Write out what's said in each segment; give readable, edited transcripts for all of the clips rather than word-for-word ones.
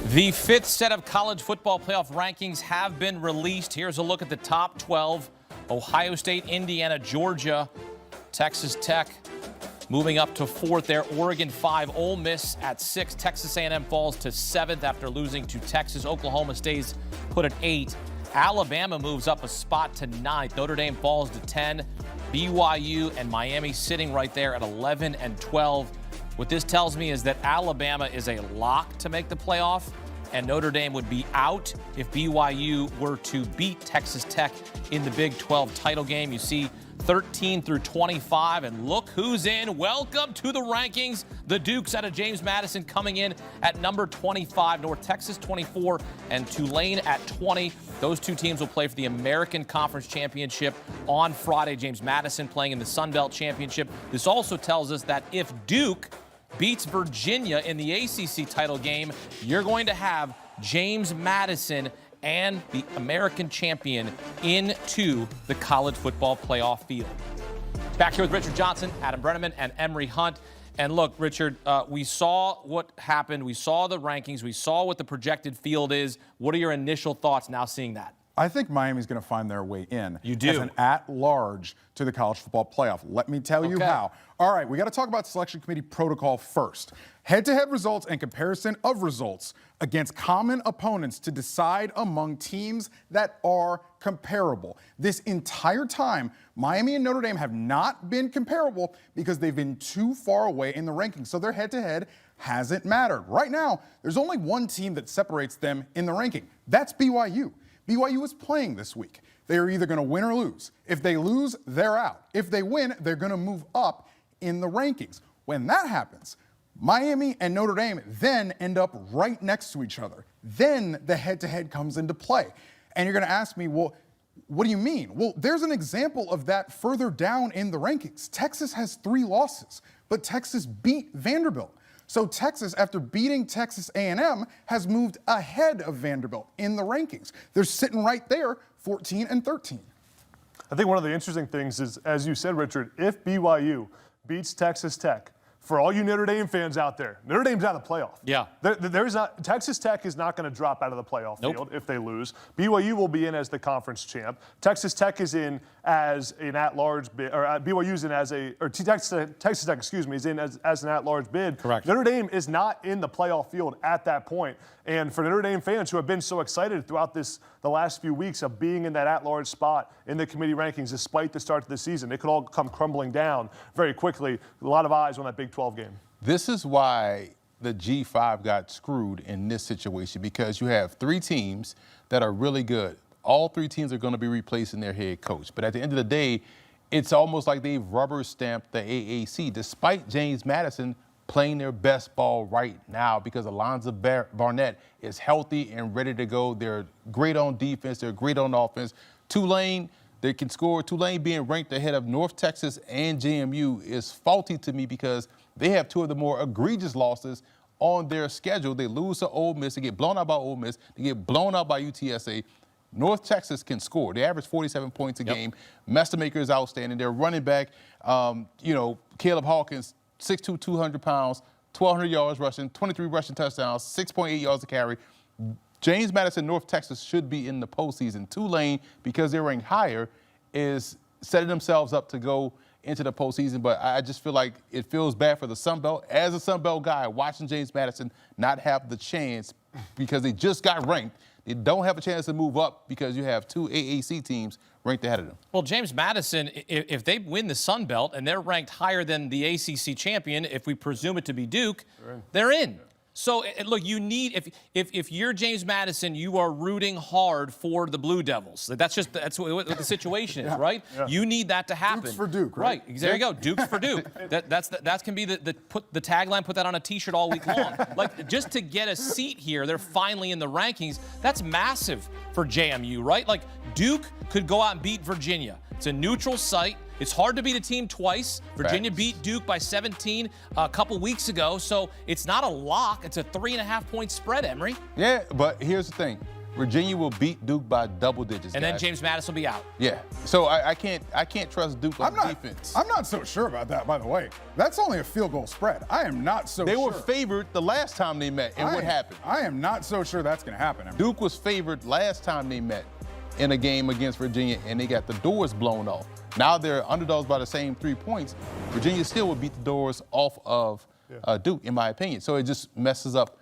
The fifth set of college football playoff rankings have been released. Here's a look at the top 12. Ohio State, Indiana, Georgia, Texas Tech moving up to fourth there. Oregon 5, Ole Miss at 6. Texas A&M falls to 7th after losing to Texas. Oklahoma stays put at 8. Alabama moves up a spot to 9th. Notre Dame falls to 10. BYU and Miami sitting right there at 11 and 12. What this tells me is that Alabama is a lock to make the playoff, and Notre Dame would be out if BYU were to beat Texas Tech in the Big 12 title game. You see 13 through 25, and look who's in. Welcome to the rankings. The Dukes out of James Madison coming in at number 25, North Texas 24, and Tulane at 20. Those two teams will play for the American Conference Championship on Friday. James Madison playing in the Sun Belt Championship. This also tells us that if Duke beats Virginia in the ACC title game, you're going to have James Madison and the American champion into the college football playoff field. Back here with Richard Johnson, Adam Brenneman, and Emery Hunt. And look, Richard, we saw what happened. We saw the rankings. We saw what the projected field is. What are your initial thoughts now seeing that? I think Miami's going to find their way in. You do? As an at-large to the college football playoff. Let me tell you how. All right, we got to talk about selection committee protocol first. Head-to-head results and comparison of results against common opponents to decide among teams that are comparable. This entire time, Miami and Notre Dame have not been comparable because they've been too far away in the rankings. So their head-to-head hasn't mattered. Right now, there's only one team that separates them in the ranking. That's BYU. BYU is playing this week. They are either going to win or lose. If they lose, they're out. If they win, they're going to move up in the rankings. When that happens, Miami and Notre Dame then end up right next to each other. Then the head-to-head comes into play. And you're going to ask me, well, what do you mean? Well, there's an example of that further down in the rankings. Texas has 3 losses, but Texas beat Vanderbilt. So Texas, after beating Texas A&M, has moved ahead of Vanderbilt in the rankings. They're sitting right there, 14 and 13. I think one of the interesting things is, as you said, Richard, if BYU beats Texas Tech, for all you Notre Dame fans out there, Notre Dame's out of the playoff. Yeah. Texas Tech is not going to drop out of the playoff field if they lose. BYU will be in as the conference champ. Texas Tech is in as an at-large bid, or BYU's in as a, or Texas Tech, excuse me, is in as an at-large bid. Correct. Notre Dame is not in the playoff field at that point. And for Notre Dame fans who have been so excited throughout the last few weeks of being in that at-large spot in the committee rankings, despite the start of the season, it could all come crumbling down very quickly. A lot of eyes on that Big 12 game. This is why the G5 got screwed in this situation, because you have 3 teams that are really good. All 3 teams are going to be replacing their head coach. But at the end of the day, it's almost like they've rubber-stamped the AAC, despite James Madison playing their best ball right now because Alonzo Barnett is healthy and ready to go. They're great on defense. They're great on offense. Tulane, they can score. Tulane being ranked ahead of North Texas and JMU is faulty to me because they have 2 of the more egregious losses on their schedule. They lose to Ole Miss. They get blown out by Ole Miss. They get blown out by UTSA. North Texas can score. They average 47 points a game. Mestamaker is outstanding. Their running back, Caleb Hawkins, 6'2", 200 pounds, 1,200 yards rushing, 23 rushing touchdowns, 6.8 yards a carry. James Madison, North Texas should be in the postseason. Tulane, because they're ranked higher, is setting themselves up to go into the postseason. But I just feel like it feels bad for the Sun Belt. As a Sun Belt guy, watching James Madison not have the chance because they just got ranked. They don't have a chance to move up because you have 2 AAC teams ranked ahead of them. Well, James Madison, if they win the Sun Belt and they're ranked higher than the ACC champion, if we presume it to be Duke, they're in. So, look, you need, if you're James Madison, you are rooting hard for the Blue Devils. That's what the situation is, right? Yeah. You need that to happen. Dukes for Duke, right? There you go, Dukes for Duke. That can be the tagline, put that on a T-shirt all week long. Like, just to get a seat here, they're finally in the rankings. That's massive for JMU, right? Like, Duke could go out and beat Virginia. It's a neutral site. It's hard to beat a team twice. Virginia beat Duke by 17 a couple weeks ago, so it's not a lock. It's a 3.5-point spread, Emery. Yeah, but here's the thing. Virginia will beat Duke by double digits. And then James Madison will be out. Yeah. So I can't trust Duke on defense. I'm not so sure about that, by the way. That's only a field goal spread. I am not so sure. They were favored the last time they met, and what happened? I am not so sure that's going to happen. Duke was favored last time they met in a game against Virginia, and they got the doors blown off. Now they're underdogs by the same 3 points. Virginia still would beat the doors off of Duke, in my opinion. So it just messes up.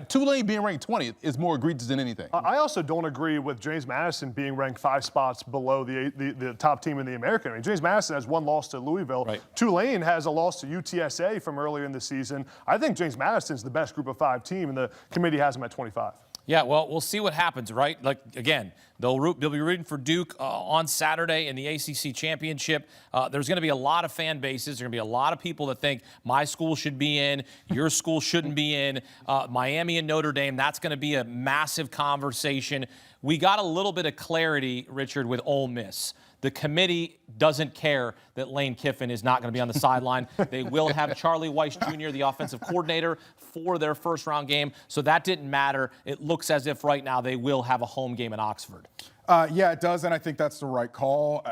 Tulane being ranked 20th is more egregious than anything. I also don't agree with James Madison being ranked 5 spots below the top team in the American. I mean, James Madison has 1 loss to Louisville. Right. Tulane has a loss to UTSA from earlier in the season. I think James Madison's the best group of 5 team, and the committee has him at 25. Yeah, well, we'll see what happens, right? Like, again, they'll be rooting for Duke on Saturday in the ACC championship. There's going to be a lot of fan bases. There's going to be a lot of people that think my school should be in, your school shouldn't be in, Miami and Notre Dame. That's going to be a massive conversation. We got a little bit of clarity, Richard, with Ole Miss. The committee doesn't care that Lane Kiffin is not going to be on the sideline. They will have Charlie Weiss Jr., the offensive coordinator, for their first-round game. So that didn't matter. It looks as if right now they will have a home game in Oxford. Yeah, it does, and I think that's the right call.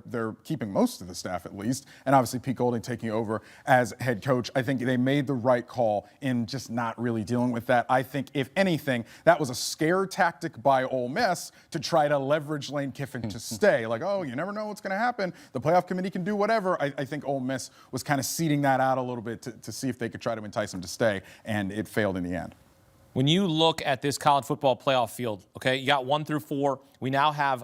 They're keeping most of the staff at least, and obviously Pete Golding taking over as head coach. I think they made the right call in just not really dealing with that. I think, if anything, that was a scare tactic by Ole Miss to try to leverage Lane Kiffin to stay. Like, oh, you never know what's going to happen. The playoff committee can do whatever. I think Ole Miss was kind of seeding that out a little bit to see if they could try to entice him to stay, and it failed in the end. When you look at this college football playoff field, okay, you got 1 through 4. We now have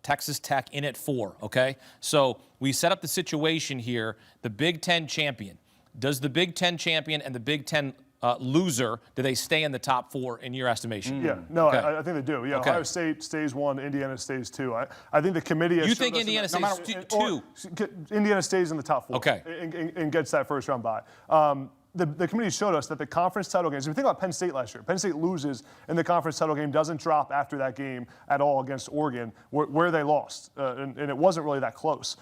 Texas Tech in at 4, okay? So we set up the situation here, the Big Ten champion. Does the Big Ten champion and the Big Ten loser, do they stay in the top 4 in your estimation? Yeah, no, okay. I think they do. Yeah, okay. Ohio State stays 1, Indiana stays 2. I think the committee has. You think Indiana stays 2? Indiana stays in the top 4. Okay. And gets that first round bye. The committee showed us that the conference title games, if you think about Penn State last year, Penn State loses in the conference title game, doesn't drop after that game at all against Oregon, where they lost, and it wasn't really that close.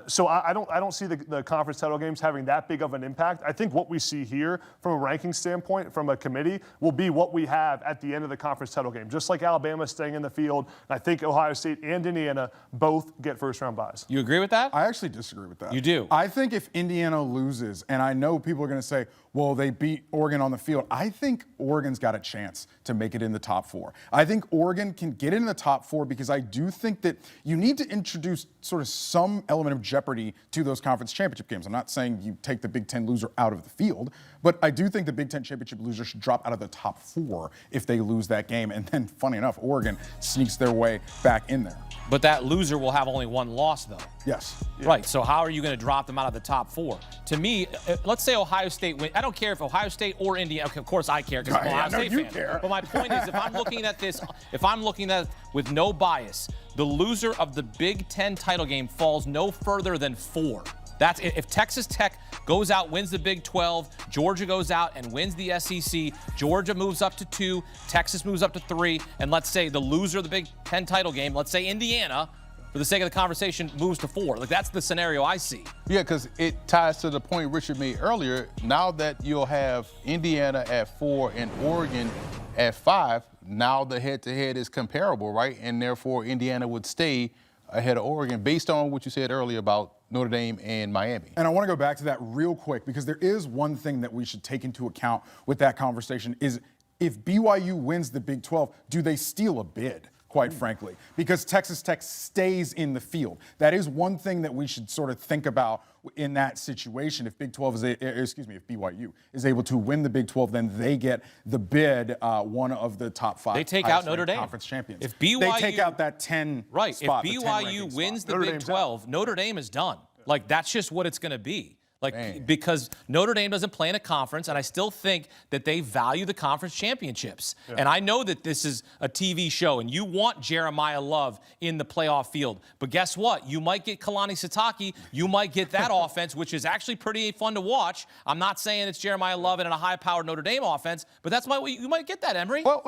So I don't see the conference title games having that big of an impact. I think what we see here from a ranking standpoint, from a committee, will be what we have at the end of the conference title game. Just like Alabama staying in the field, I think Ohio State and Indiana both get first-round byes. You agree with that? I actually disagree with that. You do? I think if Indiana loses, and I know people are going to say, well, they beat Oregon on the field. I think Oregon's got a chance to make it in the top 4. I think Oregon can get in the top 4 because I do think that you need to introduce sort of some element of jeopardy to those conference championship games. I'm not saying you take the Big Ten loser out of the field, but I do think the Big Ten championship loser should drop out of the top 4 if they lose that game. And then, funny enough, Oregon sneaks their way back in there. But that loser will have only 1 loss, though. Yes. Right, so how are you going to drop them out of the top 4? To me, let's say Ohio State wins. I don't care if Ohio State or Indiana. Okay, of course I care because I'm an Ohio State fan. Care. But my point is, if I'm looking at this, if I'm looking at it with no bias, the loser of the Big Ten title game falls no further than 4. That's if Texas Tech goes out, wins the Big 12, Georgia goes out and wins the SEC, Georgia moves up to 2, Texas moves up to 3, and let's say the loser of the Big Ten title game, let's say Indiana, for the sake of the conversation, moves to 4. Like, that's the scenario I see. Yeah, because it ties to the point Richard made earlier. Now that you'll have Indiana at 4 and Oregon at 5, now the head-to-head is comparable, right? And therefore, Indiana would stay ahead of Oregon based on what you said earlier about Notre Dame and Miami. And I want to go back to that real quick because there is one thing that we should take into account with that conversation is if BYU wins the Big 12, do they steal a bid? Quite frankly, because Texas Tech stays in the field. That is one thing that we should sort of think about in that situation. If if BYU is able to win the Big 12, then they get the bid, one of the top 5. They take out Notre Dame conference champions. If BYU, they take out that 10 right. spot. If BYU wins the Big 12, Notre Dame is done. Like, that's just what it's going to be. Like, because Notre Dame doesn't play in a conference, and I still think that they value the conference championships. Yeah. And I know that this is a TV show, and you want Jeremiah Love in the playoff field. But guess what? You might get Kalani Sitake. You might get that offense, which is actually pretty fun to watch. I'm not saying it's Jeremiah Love and a high-powered Notre Dame offense, but you might get that, Emory. Well,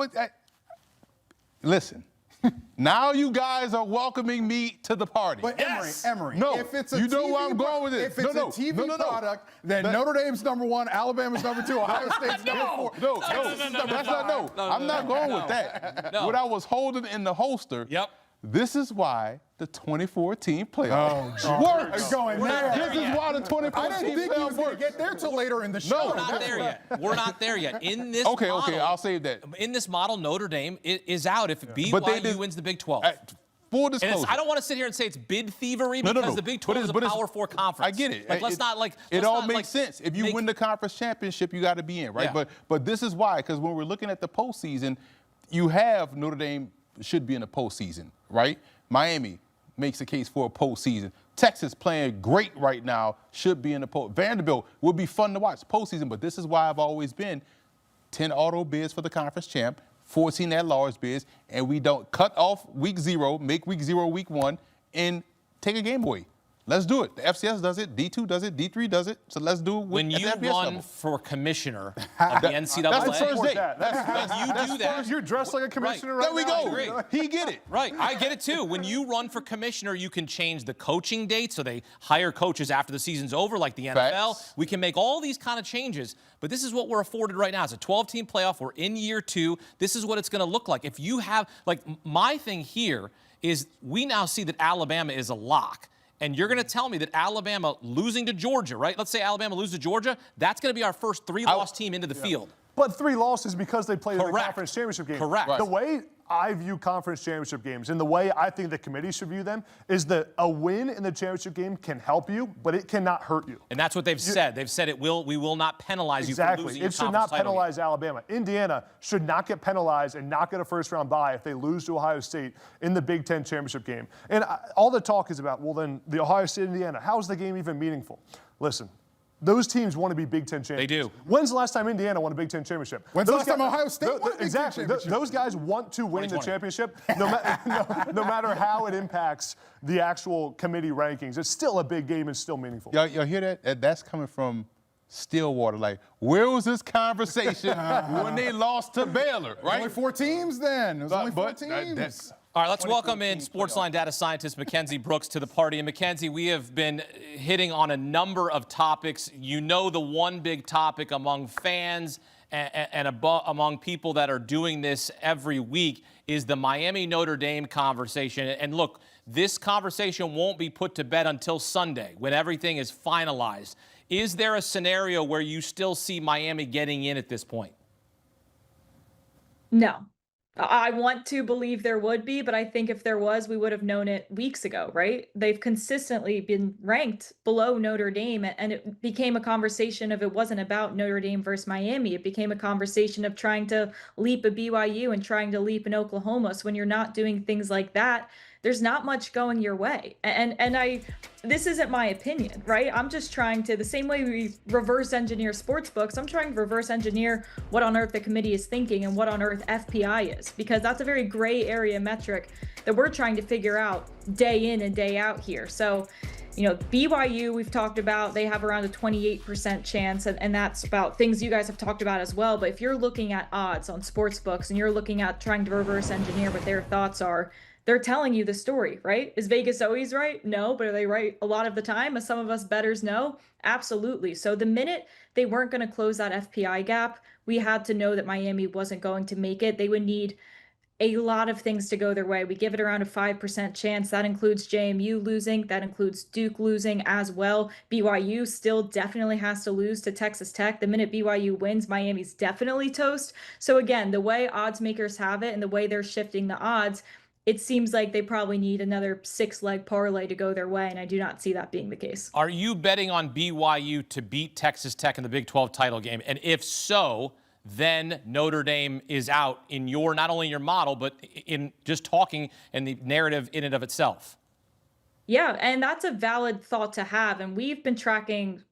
listen. Now you guys are welcoming me to the party. But Emory, no, if it's a you know TV where I'm going with it. If it's a TV product, then Notre Dame's number 1, Alabama's number 2, Ohio State's number 4. No, that's not no. I'm not going with that. No. What I was holding in the holster. Yep. This is why the 2014 playoff works. Going there. This is why the 2014 I didn't think he was playoff going to works. get there till later in the show. We're not there yet. We're not there yet. In this Okay, model, I'll save that. In this model, Notre Dame is out if BYU wins the Big 12. Full And disclosure. I don't want to sit here and say it's bid thievery because the Big 12 is a Power 4 conference. I get it. It all makes sense. If you win the conference championship, you got to be in, right? Yeah. But this is why, because when we're looking at the postseason, you have Notre Dame should be in the postseason, right? Miami makes a case for a postseason. Texas playing great right now, should be in the post. Vanderbilt would be fun to watch postseason, but this is why I've always been 10 auto bids for the conference champ, 14 at-large bids, and we don't cut off week 0, make week 0 week 1, and take a game away. Let's do it. The FCS does it, D2 does it, D3 does it, so let's do it when at you the FBS run level. for commissioner of the NCAA. That's the first day. You do that. You're dressed like a commissioner right There we now. go. agree. He get it. Right, I get it too. When you run for commissioner, you can change the coaching date so they hire coaches after the season's over, like the NFL. Facts. We can make all these kind of changes, but this is what we're afforded right now. It's a 12-team playoff. We're in year 2. This is what it's going to look like. If you have, like, my thing here is we now see that Alabama is a lock. And you're going to tell me that Alabama losing to Georgia, right? Let's say Alabama loses to Georgia. That's going to be our first 3-loss team into the field. But 3 losses because they played in the Correct. conference championship game. Correct. Right. The way I view conference championship games and the way I think the committee should view them is that a win in the championship game can help you, but it cannot hurt you. And that's what they've said. They've said we will not penalize you for losing your It should not conference title game. penalize Alabama. Indiana should not get penalized and not get a first-round bye if they lose to Ohio State in the Big Ten championship game. And all the talk is about, well, then the Ohio State-Indiana, how is the game even meaningful? Listen. Those teams want to be Big Ten champions. They do. When's the last time Indiana won a Big Ten championship? When's the last time Ohio State won a Big Ten Exactly. championship? Those guys want to win the 2020. championship, no matter how it impacts the actual committee rankings. It's still a big game and still meaningful. Y'all hear that? That's coming from Stillwater. Like, where was this conversation when they lost to Baylor, right? Only 4 teams then. It was only 4 teams. All right, let's welcome in Sportsline data scientist Mackenzie Brooks to the party. And Mackenzie, we have been hitting on a number of topics. You know, the one big topic among fans and among people that are doing this every week is the Miami-Notre Dame conversation. And look, this conversation won't be put to bed until Sunday when everything is finalized. Is there a scenario where you still see Miami getting in at this point? No. I want to believe there would be, but I think if there was, we would have known it weeks ago, right? They've consistently been ranked below Notre Dame, and it became a conversation of it wasn't about Notre Dame versus Miami. It became a conversation of trying to leap a BYU and trying to leap an Oklahoma. So when you're not doing things like that, there's not much going your way. And this isn't my opinion, right? I'm just trying to, the same way we reverse engineer sports books, I'm trying to reverse engineer what on earth the committee is thinking and what on earth FPI is, because that's a very gray area metric that we're trying to figure out day in and day out here. So, you know, BYU, we've talked about, they have around a 28% chance, and that's about things you guys have talked about as well. But if you're looking at odds on sports books and you're looking at trying to reverse engineer what their thoughts are, they're telling you the story, right? Is Vegas always right? No, but are they right a lot of the time, as some of us bettors know? Absolutely. So the minute they weren't going to close that FPI gap, we had to know that Miami wasn't going to make it. They would need a lot of things to go their way. We give it around a 5% chance. That includes JMU losing. That includes Duke losing as well. BYU still definitely has to lose to Texas Tech. The minute BYU wins, Miami's definitely toast. So again, the way odds makers have it and the way they're shifting the odds, it seems like they probably need another 6-leg parlay to go their way, and I do not see that being the case. Are you betting on BYU to beat Texas Tech in the Big 12 title game? And if so, then Notre Dame is out in your, not only your model, but in just talking and the narrative in and of itself. Yeah, and that's a valid thought to have. And we've been tracking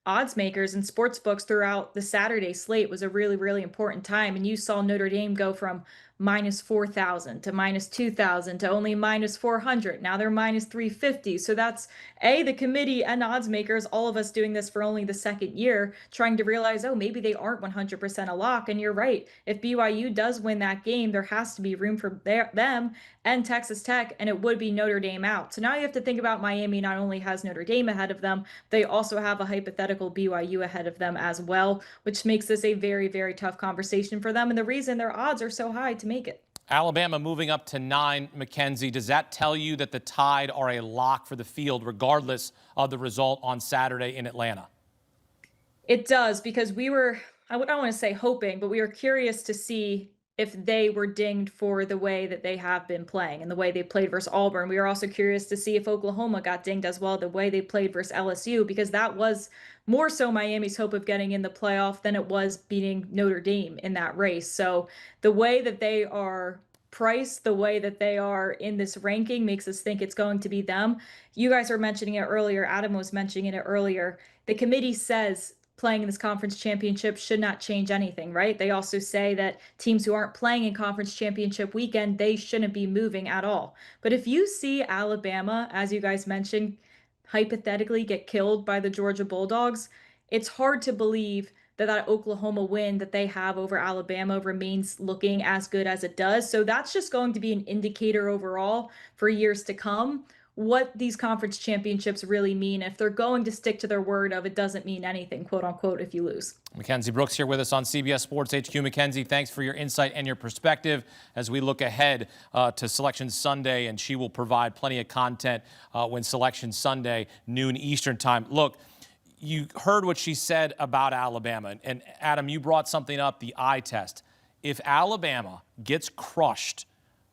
odds makers and sports books throughout the Saturday slate was a really, really important time. And you saw Notre Dame go from minus 4,000 to minus 2,000 to only minus 400. Now they're minus 350. So that's the committee and odds makers, all of us doing this for only the second year, trying to realize, oh, maybe they aren't 100% a lock. And you're right. If BYU does win that game, there has to be room for them and Texas Tech, and it would be Notre Dame out. So now you have to think about Miami not only has Notre Dame ahead of them, they also have a hypothetical BYU ahead of them as well, which makes this a very, very tough conversation for them. And the reason their odds are so high to make it. Alabama moving up to 9, Mackenzie. Does that tell you that the Tide are a lock for the field regardless of the result on Saturday in Atlanta? It does, because we were, I don't want to say hoping, but we were curious to see if they were dinged for the way that they have been playing and the way they played versus Auburn. We were also curious to see if Oklahoma got dinged as well, the way they played versus LSU, because that was more so Miami's hope of getting in the playoff than it was beating Notre Dame in that race. So the way that they are priced, the way that they are in this ranking makes us think it's going to be them. You guys were mentioning it earlier. Adam was mentioning it earlier. The committee says playing in this conference championship should not change anything, right? They also say that teams who aren't playing in conference championship weekend, they shouldn't be moving at all. But if you see Alabama, as you guys mentioned, hypothetically get killed by the Georgia Bulldogs, it's hard to believe that that Oklahoma win that they have over Alabama remains looking as good as it does. So that's just going to be an indicator overall for years to come what these conference championships really mean. If they're going to stick to their word of it doesn't mean anything, quote unquote, if you lose. Mackenzie Brooks here with us on CBS Sports HQ. Mackenzie, thanks for your insight and your perspective as we look ahead to Selection Sunday, and she will provide plenty of content when Selection Sunday, noon Eastern time. Look, you heard what she said about Alabama, and Adam, you brought something up, the eye test. If Alabama gets crushed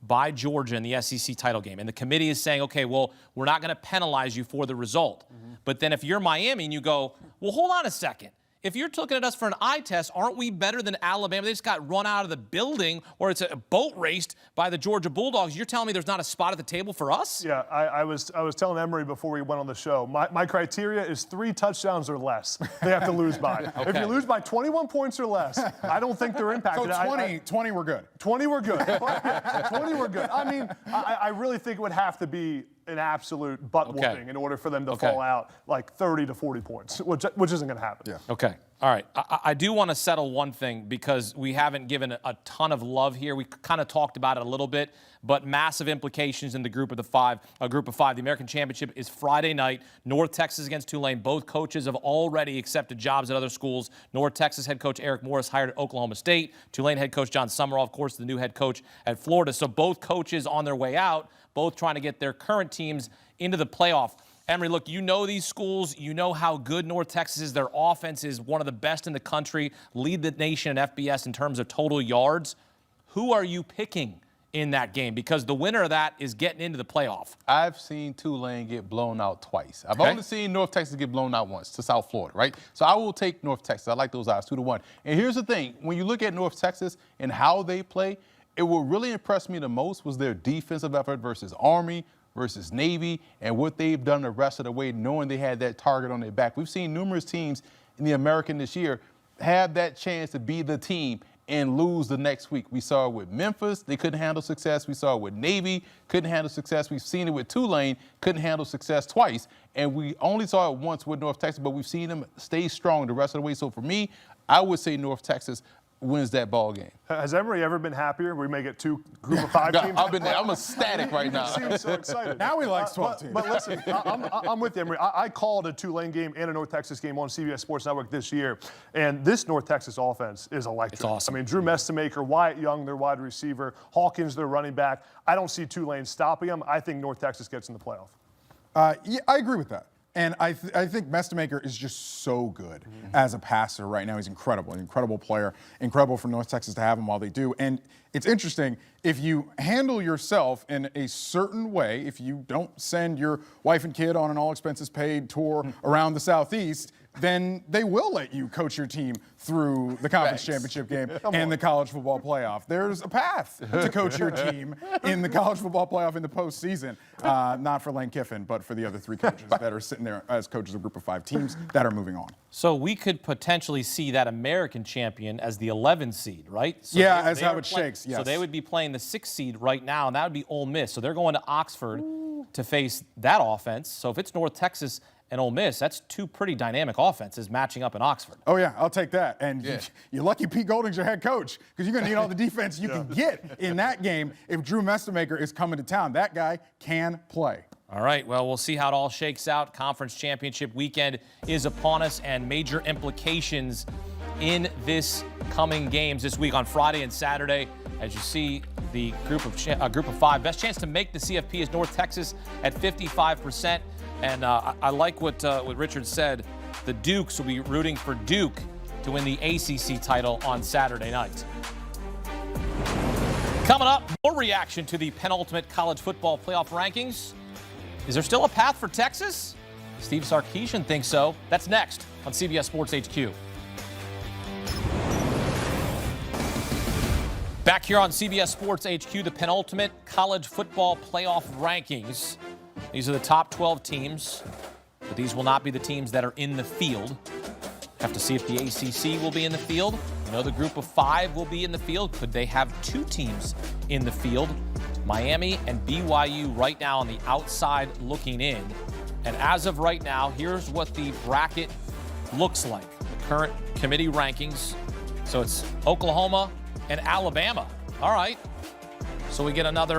by Georgia in the SEC title game, and the committee is saying, okay, well, we're not going to penalize you for the result. But then if you're Miami and you go, well, hold on a second. If you're looking at us for an eye test, aren't we better than Alabama? They just got run out of the building, or it's a boat raced by the Georgia Bulldogs. You're telling me there's not a spot at the table for us? Yeah, I was telling Emery before we went on the show, my criteria is 3 touchdowns or less they have to lose by. Okay. If you lose by 21 points or less, I don't think they're impacted. So 20 were good. 20 were good. 20 were good. I mean, I really think it would have to be an absolute butt-whooping in order for them to fall out like 30 to 40 points, which isn't going to happen. Yeah. Okay. All right. I do want to settle one thing because we haven't given a ton of love here. We kind of talked about it a little bit, but massive implications in the group of five. The American Championship is Friday night. North Texas against Tulane. Both coaches have already accepted jobs at other schools. North Texas head coach Eric Morris hired at Oklahoma State. Tulane head coach John Summerall, of course, the new head coach at Florida. So both coaches on their way out, both trying to get their current teams into the playoff. Emery, look, you know these schools. You know how good North Texas is. Their offense is one of the best in the country, lead the nation in FBS in terms of total yards. Who are you picking in that game? Because the winner of that is getting into the playoff. I've seen Tulane get blown out twice. I've only seen North Texas get blown out once to South Florida, right? So I will take North Texas. I like those odds, 2-1. And here's the thing. When you look at North Texas and how they play, it what really impressed me the most was their defensive effort versus Army, versus Navy, and what they've done the rest of the way, knowing they had that target on their back. We've seen numerous teams in the American this year have that chance to be the team and lose the next week. We saw it with Memphis. They couldn't handle success. We saw it with Navy. Couldn't handle success. We've seen it with Tulane. Couldn't handle success twice. And we only saw it once with North Texas, but we've seen them stay strong the rest of the way. So for me, I would say North Texas wins that ball game. Has Emery ever been happier? We may get 2 group of 5 teams. I'm ecstatic right now. He seems so excited. Now he likes 12 teams. But listen, I'm with you, Emery. I called a Tulane game and a North Texas game on CBS Sports Network this year, and this North Texas offense is electric. It's awesome. I mean, Drew Mestemaker, Wyatt Young, their wide receiver, Hawkins, their running back. I don't see Tulane stopping them. I think North Texas gets in the playoff. Yeah, I agree with that. And I think Mestemaker is just so good as a passer right now. He's incredible, an incredible player. Incredible for North Texas to have him while they do. And it's interesting, if you handle yourself in a certain way, if you don't send your wife and kid on an all-expenses-paid tour around the Southeast, then they will let you coach your team through the conference championship game and the college football playoff. There's a path to coach your team in the college football playoff in the postseason. Not for Lane Kiffin, but for the other 3 coaches that are sitting there as coaches of a group of 5 teams that are moving on. So we could potentially see that American champion as the 11th seed, right? So yeah, as how it shakes, yes. So they would be playing the 6th seed right now, and that would be Ole Miss. So they're going to Oxford to face that offense. So if it's North Texas and Ole Miss, that's 2 pretty dynamic offenses matching up in Oxford. Oh, yeah, I'll take that. And you're lucky Pete Golding's your head coach, because you're going to need all the defense you can get in that game if Drew Messemaker is coming to town. That guy can play. All right, well, we'll see how it all shakes out. Conference championship weekend is upon us, and major implications in this coming games this week on Friday and Saturday. As you see, the group of 5. Best chance to make the CFP is North Texas at 55%. And I like what Richard said. The Dukes will be rooting for Duke to win the ACC title on Saturday night. Coming up, more reaction to the penultimate college football playoff rankings. Is there still a path for Texas? Steve Sarkisian thinks so. That's next on CBS Sports HQ. Back here on CBS Sports HQ, the penultimate college football playoff rankings. These are the top 12 teams, but these will not be the teams that are in the field. Have to see if the ACC will be in the field. We know the group of 5 will be in the field. Could they have 2 teams in the field? Miami and BYU right now on the outside looking in. And as of right now, here's what the bracket looks like. The current committee rankings. So it's Oklahoma and Alabama. All right. So we get another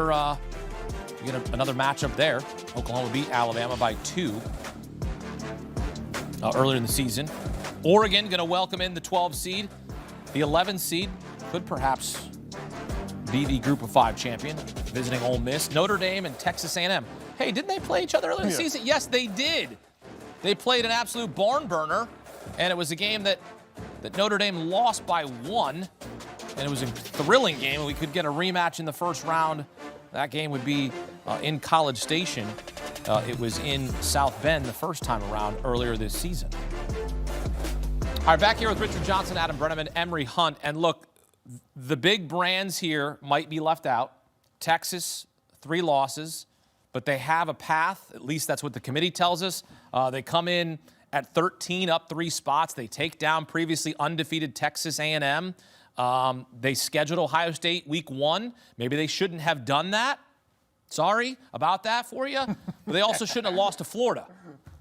matchup there. Oklahoma beat Alabama by 2 earlier in the season. Oregon going to welcome in the 12 seed. The 11 seed could perhaps be the group of 5 champion, visiting Ole Miss. Notre Dame and Texas A&M. Hey, didn't they play each other earlier in the season? Yes, they did. They played an absolute barn burner, and it was a game that Notre Dame lost by 1. And it was a thrilling game, and we could get a rematch in the first round. That game would be in College Station. It was in South Bend the first time around earlier this season. All right, back here with Richard Johnson, Adam Brenneman, Emery Hunt. And look, the big brands here might be left out. Texas, 3 losses, but they have a path. At least that's what the committee tells us. They come in at 13, up 3 spots. They take down previously undefeated Texas A&M. They scheduled Ohio State week 1. Maybe they shouldn't have done that. Sorry about that for you. But they also shouldn't have lost to Florida.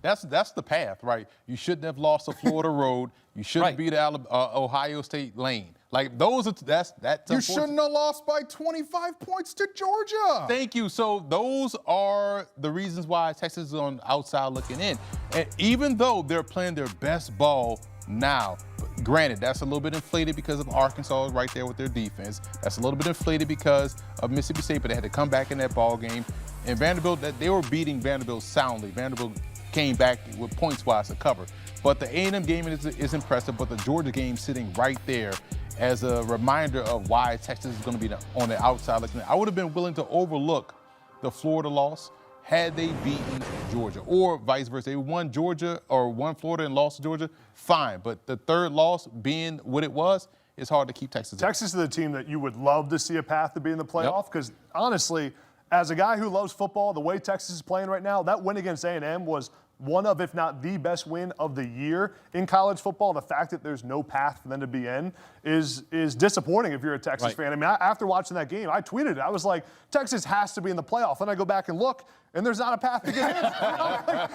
That's the path, right? You shouldn't have lost to Florida Road. You shouldn't beat Ohio State Lane. Like those are that's you shouldn't have lost by 25 points to Georgia. Thank you. So those are the reasons why Texas is on the outside looking in. And even though they're playing their best ball now, granted, that's a little bit inflated because of Arkansas right there with their defense. That's a little bit inflated because of Mississippi State, but they had to come back in that ball game. And Vanderbilt, they were beating Vanderbilt soundly. Vanderbilt came back with points-wise to cover. But the A&M game is impressive, but the Georgia game sitting right there as a reminder of why Texas is going to be on the outside. I would have been willing to overlook the Florida loss had they beaten Georgia, or vice versa. They won Georgia or won Florida and lost to Georgia, fine. But the third loss being what it was, it's hard to keep Texas. Texas is the team that you would love to see a path to be in the playoff because, honestly, as a guy who loves football, the way Texas is playing right now, that win against A&M was one of, if not the best win of the year in college football. The fact that there's no path for them to be in is disappointing if you're a Texas fan. I mean, after watching that game, I tweeted it. I was like, Texas has to be in the playoff. Then I go back and look, and there's not a path to get in. Like,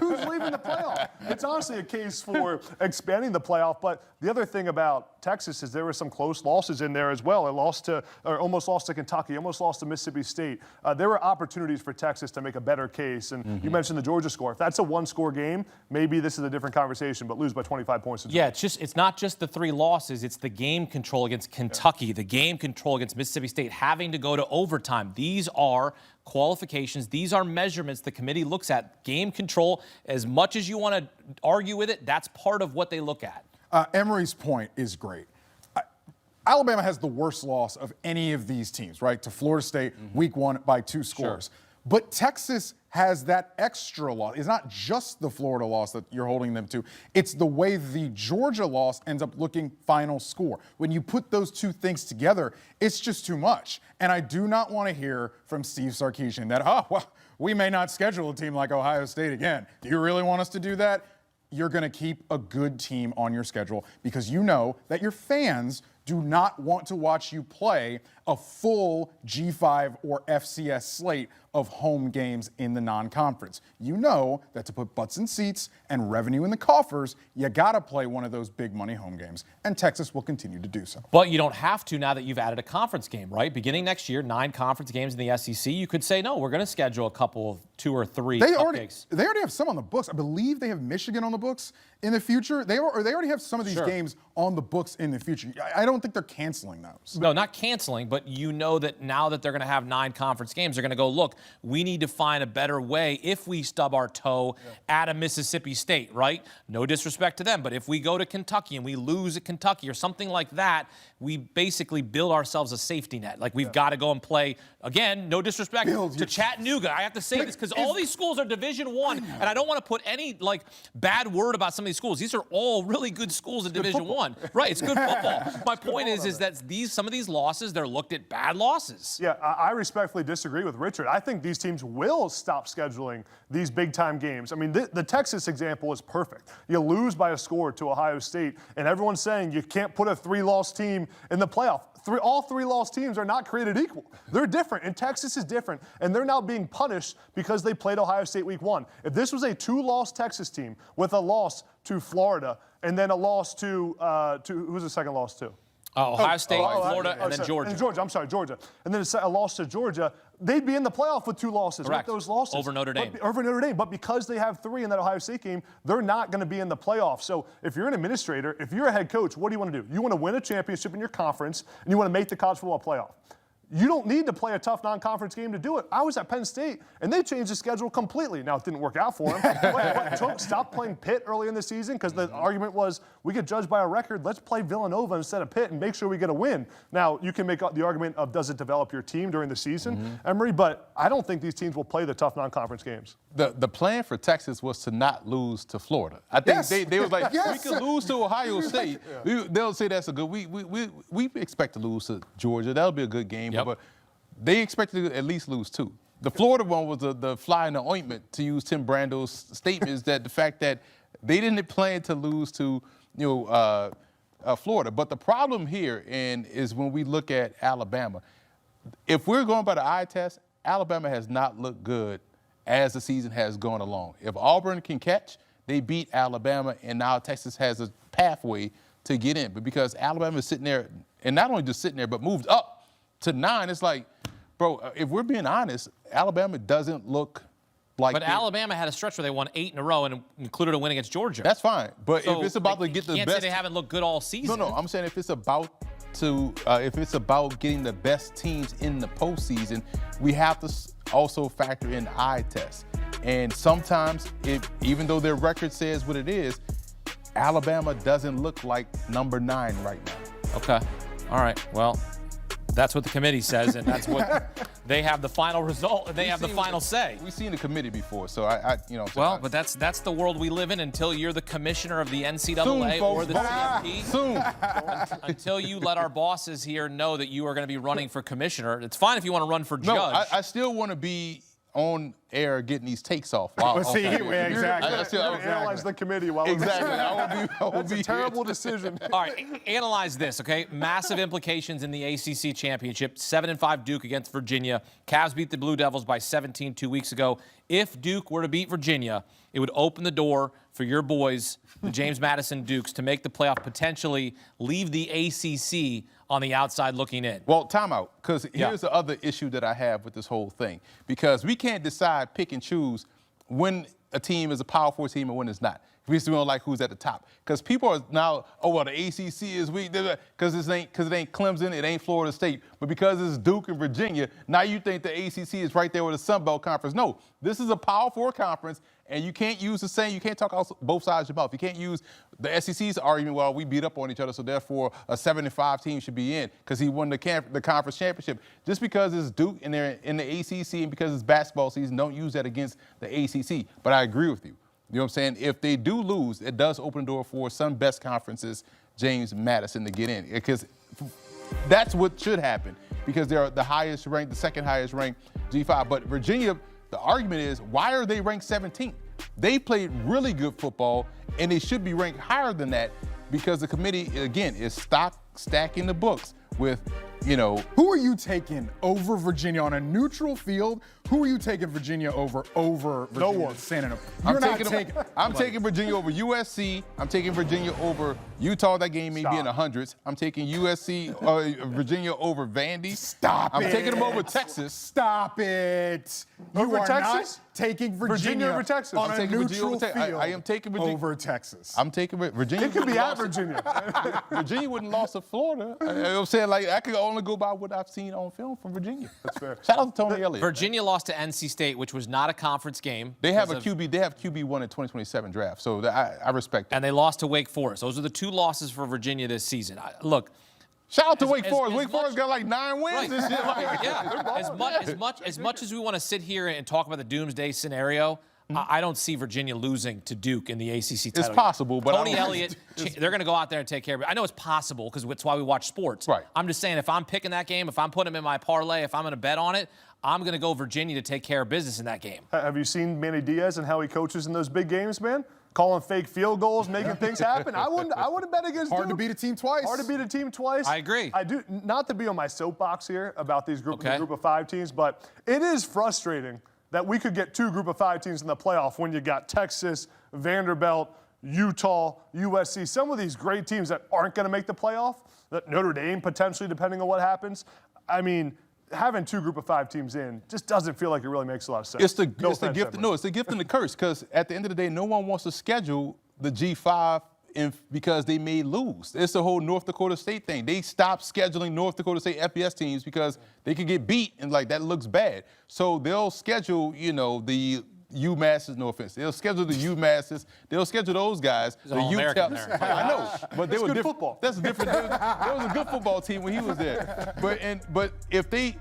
who's leaving the playoff? It's honestly a case for expanding the playoff. But the other thing about Texas is there were some close losses in there as well. It almost lost to Kentucky, almost lost to Mississippi State. There were opportunities for Texas to make a better case. And you mentioned the Georgia score. If that's a 1-score game, maybe this is a different conversation, but lose by 25 points. Yeah, it's not just the 3 losses. It's the game control against Kentucky, the game control against Mississippi State, having to go to overtime. These are qualifications. These are measurements the committee looks at. Game control, as much as you want to argue with it, that's part of what they look at. Emery's point is great. Alabama has the worst loss of any of these teams, right? To Florida State, week 1 by 2 scores. But Texas has that extra loss. It's not just the Florida loss that you're holding them to. It's the way the Georgia loss ends up looking final score. When you put those two things together, it's just too much. And I do not want to hear from Steve Sarkisian that, oh, well, we may not schedule a team like Ohio State again. Do you really want us to do that? You're going to keep a good team on your schedule because you know that your fans do not want to watch you play a full G5 or FCS slate of home games in the non-conference. You know that to put butts in seats and revenue in the coffers, you got to play one of those big money home games, and Texas will continue to do so. But you don't have to now that you've added a conference game, right? Beginning next year, 9 conference games in the SEC. You could say, no, we're going to schedule a couple of 2 or 3 They already cupcakes. have some on the books. I believe they have Michigan on the books in the future. They already have some of these games on the books in the future. I don't think they're canceling those. No, not canceling, but you know that now that they're going to have 9 conference games, they're going to go, look, we need to find a better way if we stub our toe at a Mississippi State, right? No disrespect to them, but if we go to Kentucky and we lose at Kentucky or something like that, we basically build ourselves a safety net. Like we've got to go and play, again, no disrespect to Chattanooga. I have to say this because all these schools are Division I, and I don't want to put any bad word about some of these schools. These are all really good schools in Division I. Right, it's good football. My point is that some of these losses, they're looked at bad losses. Yeah, I respectfully disagree with Richard. I think these teams will stop scheduling these big-time games. I mean, the Texas example is perfect. You lose by a score to Ohio State, and everyone's saying you can't put a 3-loss team in the playoff. All 3-loss teams are not created equal. They're different, and Texas is different, and they're now being punished because they played Ohio State week 1. If this was a 2-loss Texas team with a loss to Florida and then a loss to who's the second loss to? Ohio State, Florida, and then Georgia. And Georgia, I'm sorry, Georgia. And then a loss to Georgia. They'd be in the playoff with 2 losses. Correct. With those losses. Over Notre Dame. Over Notre Dame. But because they have 3 in that Ohio State game, they're not going to be in the playoff. So if you're an administrator, if you're a head coach, what do you want to do? You want to win a championship in your conference, and you want to make the college football playoff. You don't need to play a tough non-conference game to do it. I was at Penn State, and they changed the schedule completely. Now, it didn't work out for them. Stop playing Pitt early in the season because the argument was we get judged by a record. Let's play Villanova instead of Pitt and make sure we get a win. Now, you can make the argument of does it develop your team during the season, Emory, but I don't think these teams will play the tough non-conference games. The plan for Texas was to not lose to Florida. I think they was like, we could lose to Ohio State. They'll say that's a good. We expect to lose to Georgia. That'll be a good game. But they expected to at least lose 2. The Florida one was the fly in the ointment, to use Tim Brando's statements, that the fact that they didn't plan to lose to Florida. But the problem here is when we look at Alabama. If we're going by the eye test, Alabama has not looked good as the season has gone along. If Auburn can catch, they beat Alabama, and now Texas has a pathway to get in. But because Alabama is sitting there, and not only just sitting there, but moved up to 9, it's like, bro, if we're being honest, Alabama doesn't look like. But Alabama had a stretch where they won 8 in a row and included a win against Georgia. That's fine. But so if it's about to get the best. You can't say they haven't looked good all season. No, I'm saying if it's about getting the best teams in the postseason, we have to also factor in eye tests. And sometimes, even though their record says what it is, Alabama doesn't look like number 9 right now. Okay. All right. Well, that's what the committee says, and that's what they have the final result, and they have the final say. We've seen the committee before, so Well, but that's the world we live in until you're the commissioner of the NCAA or the CFP. Soon. Until you let our bosses here know that you are going to be running for commissioner. It's fine if you want to run for judge. No, I still want to be on air getting these takes off. Exactly. Analyze the committee while exactly. That's a terrible decision. All right, analyze this, okay? Massive implications in the ACC championship. 7-5 Duke against Virginia. Cavs beat the Blue Devils by 17 2 weeks ago. If Duke were to beat Virginia, it would open the door for your boys, the James Madison Dukes, to make the playoff, potentially leave the ACC on the outside looking in. Well, timeout, because here's the other issue that I have with this whole thing. Because we can't decide, pick and choose when a team is a Power 4 team and when it's not. We still don't like who's at the top. Because people are now, oh, well, the ACC is weak because it ain't Clemson, it ain't Florida State. But because it's Duke and Virginia, now you think the ACC is right there with the Sun Belt Conference. No, this is a Power Four conference, and you can't use you can't talk out both sides of your mouth. You can't use the SEC's argument, well, we beat up on each other, so therefore a 7-5 team should be in because he won the conference championship. Just because it's Duke and they're in the ACC and because it's basketball season, don't use that against the ACC. But I agree with you. You know what I'm saying? If they do lose, it does open the door for some best conferences, James Madison, to get in. Because that's what should happen because they're the highest ranked, the second highest ranked G5. But Virginia, the argument is, why are they ranked 17th? They played really good football, and they should be ranked higher than that because the committee, again, is stacking the books with, you know. Who are you taking over Virginia on a neutral field? Who are you taking Virginia over Virginia? No one. I'm taking Virginia over USC. I'm taking Virginia over Utah. That game may be in the hundreds. I'm taking Virginia over Vandy. Stop it. I'm taking them over Texas. Stop it. Over You are Texas? not taking Virginia over Texas. on I'm a taking Virginia neutral over field. I am taking Virginia over Texas. I'm taking Virginia. It could be at Virginia. Virginia wouldn't lost to Florida. You know what I'm saying? Like, I could only go by what I've seen on film from Virginia. That's fair. Shout out to Tony Elliott. Virginia lost to NC State, which was not a conference game. They have a QB. They have QB1 in 2027 draft. So I respect it. And they lost to Wake Forest. Those are the two losses for Virginia this season. Look. Shout out to Wake Forest. Wake Forest got like 9 wins Right. this year. Like, Yeah. As much as we want to sit here and talk about the doomsday scenario, I don't see Virginia losing to Duke in the ACC title. It's possible, but Tony Elliott, they're going to go out there and take care of it. I know it's possible because that's why we watch sports. Right. I'm just saying, if I'm picking that game, if I'm putting them in my parlay, if I'm going to bet on it, I'm going to go Virginia to take care of business in that game. Have you seen Manny Diaz and how he coaches in those big games, man? Calling fake field goals, making things happen. I wouldn't bet against Hard Duke. to beat a team twice. Hard to beat a team twice. I agree. I do not to be on my soapbox here about these group of 5 teams, but it is frustrating that we could get 2 group of 5 teams in the playoff when you got Texas, Vanderbilt, Utah, USC, some of these great teams that aren't going to make the playoff, that Notre Dame potentially, depending on what happens. I mean, having 2 group of 5 teams in just doesn't feel like it really makes a lot of sense. it's the gift and the curse because at the end of the day, no one wants to schedule the G5 because they may lose. It's the whole North Dakota State thing. They stopped scheduling North Dakota State FBS teams because they could get beat and like that looks bad. So they'll schedule, the UMasses, no offense. They'll schedule the UMasses. They'll schedule those guys. The All-American there. I know, but they were good different. football. That's different. There was a good football team when he was there. But if they,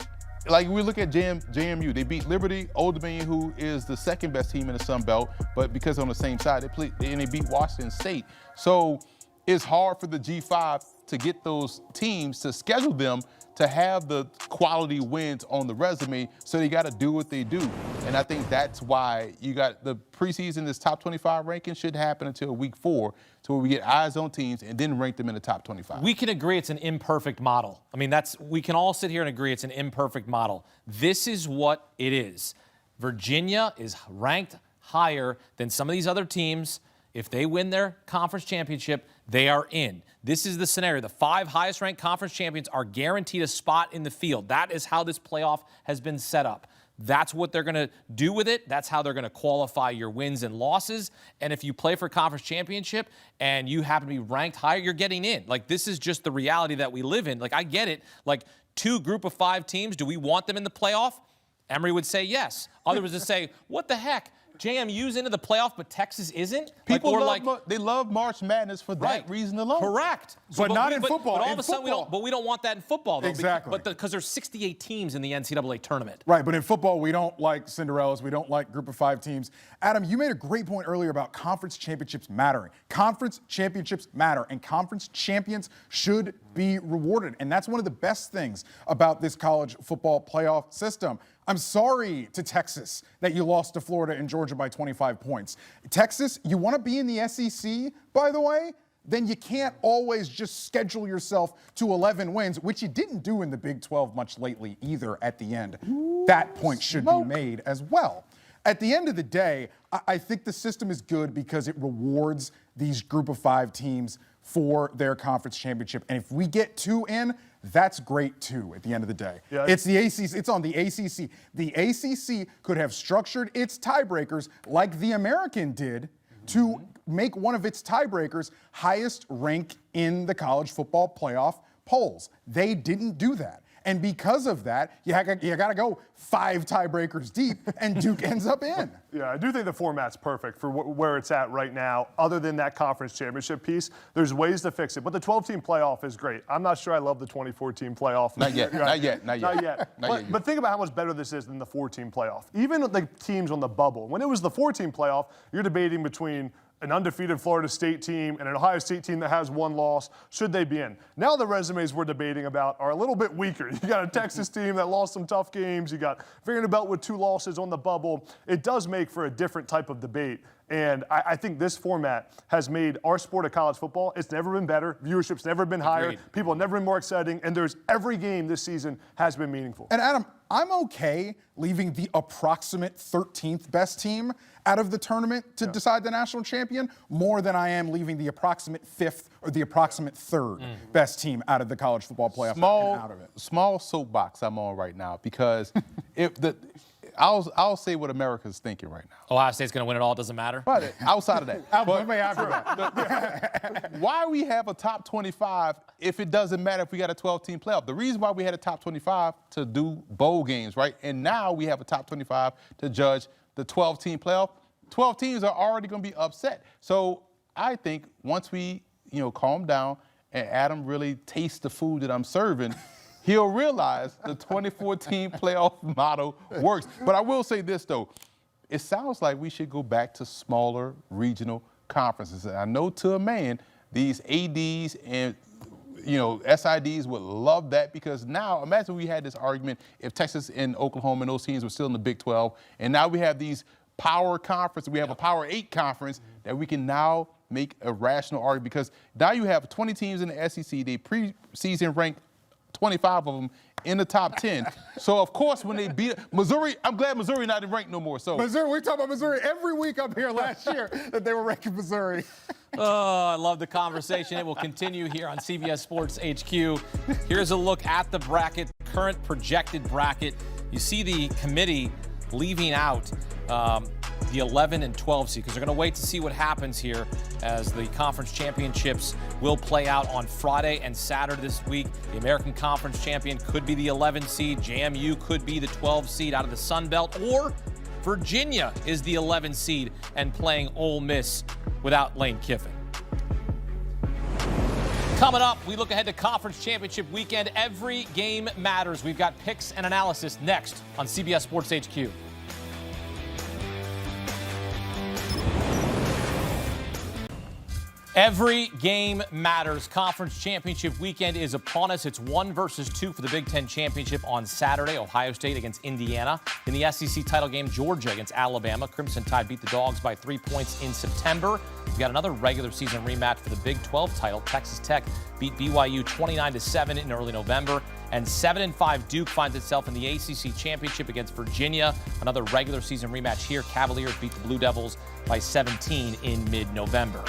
like we look at JMU, they beat Liberty, Old Dominion, who is the second best team in the Sun Belt, but because on the same side, they beat Washington State. So it's hard for the G5 to get those teams to schedule them to have the quality wins on the resume, so they got to do what they do. And I think that's why you got the preseason, this top 25 ranking should happen until week 4, to where we get eyes on teams and then rank them in the top 25. We can agree it's an imperfect model. I mean, we can all sit here and agree it's an imperfect model. This is what it is. Virginia is ranked higher than some of these other teams. If they win their conference championship, they are in. This is the scenario. The 5 highest-ranked conference champions are guaranteed a spot in the field. That is how this playoff has been set up. That's what they're going to do with it. That's how they're going to qualify your wins and losses. And if you play for conference championship and you happen to be ranked higher, you're getting in. Like, this is just the reality that we live in. Like, I get it. Like, 2 group of 5 teams, do we want them in the playoff? Emory would say yes. Others would say, what the heck? JMU's into the playoff, but Texas isn't? People they love March Madness for that reason alone. Correct. But not in football. But all of a sudden, we don't want that in football, though. Exactly. Because there's 68 teams in the NCAA tournament. Right, but in football, we don't like Cinderellas. We don't like group of 5 teams. Adam, you made a great point earlier about conference championships mattering. Conference championships matter, and conference champions should be rewarded. And that's one of the best things about this college football playoff system. I'm sorry to Texas that you lost to Florida and Georgia by 25 points. Texas, you want to be in the SEC, by the way? Then you can't always just schedule yourself to 11 wins, which you didn't do in the Big 12 much lately either at the end. That point should be made as well. At the end of the day, I think the system is good because it rewards these group of 5 teams for their conference championship. And if we get 2 in, that's great too at the end of the day. Yeah. It's the ACC, it's on the ACC. The ACC could have structured its tiebreakers like the American did to make one of its tiebreakers highest rank in the college football playoff polls. They didn't do that. And because of that, you got to go 5 tiebreakers deep, and Duke ends up in. Yeah, I do think the format's perfect for where it's at right now. Other than that conference championship piece, there's ways to fix it. But the 12-team playoff is great. I'm not sure I love the 24-team playoff. Not yet. Not yet. Not yet. Not yet. But think about how much better this is than the 4-team playoff. Even the teams on the bubble. When it was the 4-team playoff, you're debating between an undefeated Florida State team and an Ohio State team that has 1 loss. Should they be in? Now the resumes we're debating about are a little bit weaker. You got a Texas team that lost some tough games. You got Vanderbilt with 2 losses on the bubble. It does make for a different type of debate. And I think this format has made our sport of college football, it's never been better. Viewership's never been higher. Agreed. People have never been more exciting. And every game this season has been meaningful. And Adam, I'm okay leaving the approximate 13th best team out of the tournament to decide the national champion more than I am leaving the approximate 5th or the approximate 3rd best team out of the college football playoff and out of it. Small soapbox I'm on right now because I'll say what America's thinking right now. Ohio State's going to win it all. Doesn't matter. But outside of that, That. why we have a top 25 if it doesn't matter if we got a 12-team playoff? The reason why we had a top 25 to do bowl games, right? And now we have a top 25 to judge the 12-team playoff. 12 teams are already going to be upset. So I think once we, calm down and Adam really tastes the food that I'm serving, he'll realize the 24-team playoff model works. But I will say this, though. It sounds like we should go back to smaller regional conferences. And I know to a man, these ADs and SIDs would love that because now, imagine we had this argument if Texas and Oklahoma and those teams were still in the Big 12, and now we have these power conferences. We have a Power 8 conference that we can now make a rational argument because now you have 20 teams in the SEC. They preseason ranked 25 of them in the top 10. So, of course, when they beat Missouri, I'm glad Missouri not ranked no more. So Missouri, we talk about Missouri every week up here last year that they were ranking Missouri. Oh, I love the conversation. It will continue here on CBS Sports HQ. Here's a look at the bracket, current projected bracket. You see the committee leaving out the 11 and 12 seed because they're going to wait to see what happens here as the conference championships will play out on Friday and Saturday this week. The American Conference champion could be the 11 seed. JMU could be the 12 seed out of the Sun Belt, or Virginia is the 11 seed and playing Ole Miss without Lane Kiffin. Coming up, we look ahead to conference championship weekend. Every game matters. We've got picks and analysis next on CBS Sports HQ. Every game matters. Conference championship weekend is upon us. It's 1 versus 2 for the Big Ten championship on Saturday. Ohio State against Indiana. In the SEC title game, Georgia against Alabama. Crimson Tide beat the Dogs by 3 points in September. We've got another regular season rematch for the Big 12 title. Texas Tech beat BYU 29-7 in early November. And 7-5 Duke finds itself in the ACC championship against Virginia. Another regular season rematch here. Cavaliers beat the Blue Devils by 17 in mid-November.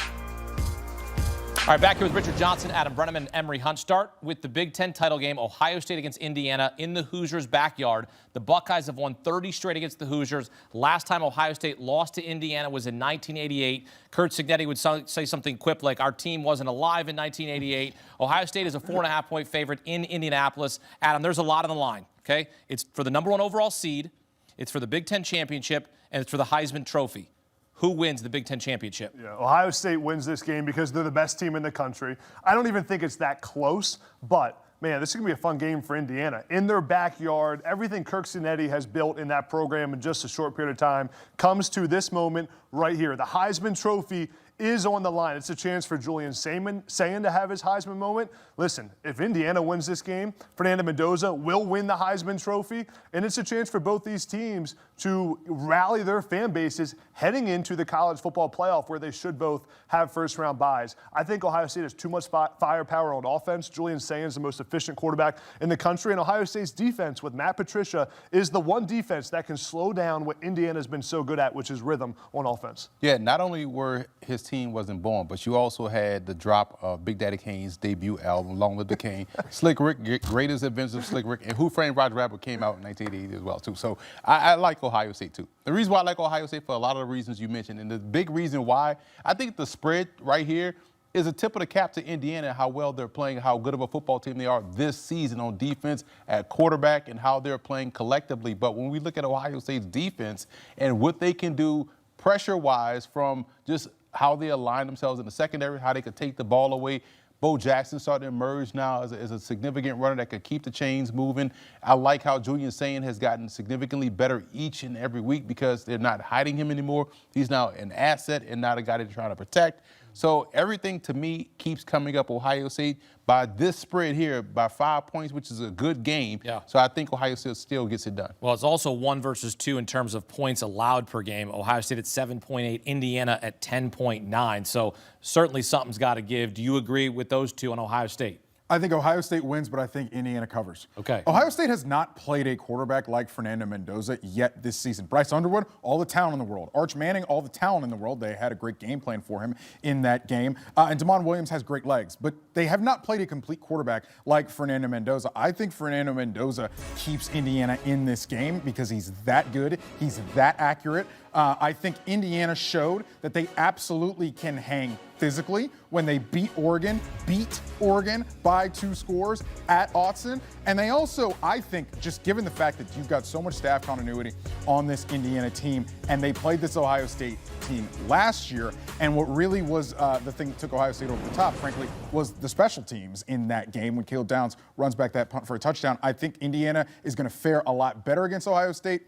All right, back here with Richard Johnson, Adam Brenneman, and Emery Hunt. Start with the Big Ten title game, Ohio State against Indiana in the Hoosiers' backyard. The Buckeyes have won 30 straight against the Hoosiers. Last time Ohio State lost to Indiana was in 1988. Kurt Signetti would say something quip like, our team wasn't alive in 1988. Ohio State is a 4.5-point favorite in Indianapolis. Adam, there's a lot on the line, okay? It's for the number 1 overall seed, it's for the Big Ten championship, and it's for the Heisman Trophy. Who wins the Big Ten championship? Yeah, Ohio State wins this game because they're the best team in the country. I don't even think it's that close, but man, this is going to be a fun game for Indiana. In their backyard, everything Kirk Cinetti has built in that program in just a short period of time comes to this moment right here. The Heisman Trophy is on the line. It's a chance for Julian Sayin to have his Heisman moment. Listen, if Indiana wins this game, Fernando Mendoza will win the Heisman Trophy, and it's a chance for both these teams to rally their fan bases heading into the college football playoff where they should both have first-round byes. I think Ohio State has too much firepower on offense. Julian Sayin is the most efficient quarterback in the country, and Ohio State's defense with Matt Patricia is the one defense that can slow down what Indiana's been so good at, which is rhythm on offense. Yeah, not only were his team wasn't born, but you also had the drop of Big Daddy Kane's debut album, Long Live the Kane, Slick Rick, Greatest Adventures of Slick Rick, and Who Framed Roger Rabbit came out in 1980 as well, too. So I like Ohio State, too. The reason why I like Ohio State, for a lot of the reasons you mentioned, and the big reason why, I think the spread right here is a tip of the cap to Indiana, how well they're playing, how good of a football team they are this season on defense at quarterback, and how they're playing collectively. But when we look at Ohio State's defense and what they can do pressure-wise from just how they align themselves in the secondary, how they could take the ball away. Bo Jackson starting to emerge now as a significant runner that could keep the chains moving. I like how Julian Sayin has gotten significantly better each and every week because they're not hiding him anymore. He's now an asset and not a guy they're trying to protect. So everything to me keeps coming up Ohio State by this spread here by 5 points, which is a good game. Yeah. So I think Ohio State still gets it done. Well, it's also 1 versus 2 in terms of points allowed per game. Ohio State at 7.8, Indiana at 10.9. So certainly something's got to give. Do you agree with those two on Ohio State? I think Ohio State wins, but I think Indiana covers. Okay. Ohio State has not played a quarterback like Fernando Mendoza yet this season. Bryce Underwood, all the talent in the world. Arch Manning, all the talent in the world. They had a great game plan for him in that game. And Damon Williams has great legs, but they have not played a complete quarterback like Fernando Mendoza. I think Fernando Mendoza keeps Indiana in this game because he's that good. He's that accurate. I think Indiana showed that they absolutely can hang physically when they beat Oregon by 2 scores at Autzen. And they also, I think, just given the fact that you've got so much staff continuity on this Indiana team, and they played this Ohio State team last year, and what really was the thing that took Ohio State over the top, frankly, was the special teams in that game when Caleb Downs runs back that punt for a touchdown. I think Indiana is going to fare a lot better against Ohio State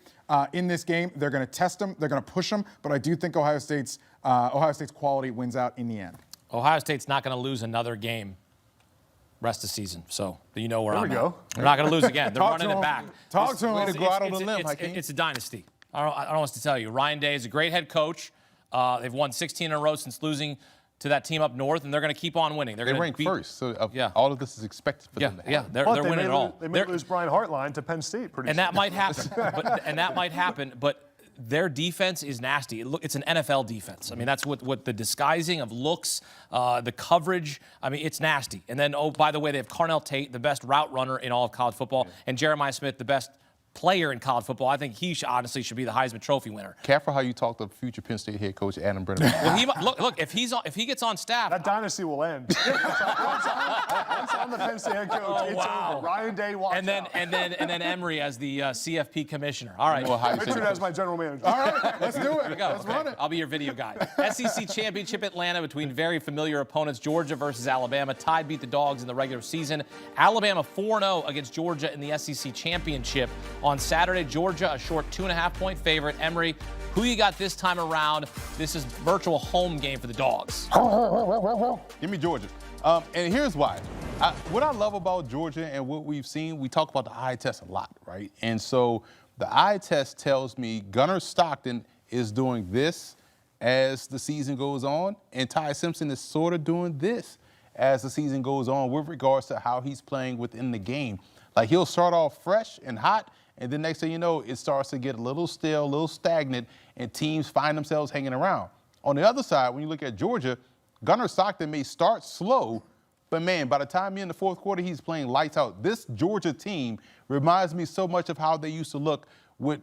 in this game. They're going to test them. They're going to push them. But I do think Ohio State's quality wins out in the end. Ohio State's not going to lose another game rest of the season. So you know where There I'm we at. go. They're not going to lose again. They're running it back. Talk to him. Way to go out on a limb, Hakeem. It's a dynasty. I don't know what to tell you. Ryan Day is a great head coach. They've won 16 in a row since losing to that team up north, and they're going to keep on winning. They rank first, so all of this is expected for them to happen. They're winning it all. They may lose Brian Hartline to Penn State pretty soon. And that might happen. But their defense is nasty. It's an NFL defense. I mean, that's what the disguising of looks, the coverage. I mean, it's nasty. And then, oh, by the way, they have Carnell Tate, the best route runner in all of college football, and Jeremiah Smith, the best player in college football. I think he honestly should be the Heisman Trophy winner. Careful how you talk to future Penn State head coach Adam Brennan. Well, look, if he gets on staff, that dynasty will end. Once I'm the Penn State head coach, it's over. Ryan Day walks out. And then Emory as the CFP commissioner. All right. Richard as my general manager. All right, let's do it. Let's run it. I'll be your video guy. SEC Championship Atlanta between very familiar opponents. Georgia versus Alabama. Tide beat the Dogs in the regular season. Alabama 4-0 against Georgia in the SEC Championship. On Saturday, Georgia, a short 2.5-point favorite. Emory, who you got this time around? This is virtual home game for the Dogs. Give me Georgia. And here's why. What I love about Georgia and what we've seen, we talk about the eye test a lot, right? And so the eye test tells me Gunnar Stockton is doing this as the season goes on, and Ty Simpson is sort of doing this as the season goes on with regards to how he's playing within the game. Like, he'll start off fresh and hot, and then next thing you know, it starts to get a little stale, a little stagnant, and teams find themselves hanging around. On the other side, when you look at Georgia, Gunnar Stockton may start slow, but man, by the time you're in the fourth quarter, he's playing lights out. This Georgia team reminds me so much of how they used to look with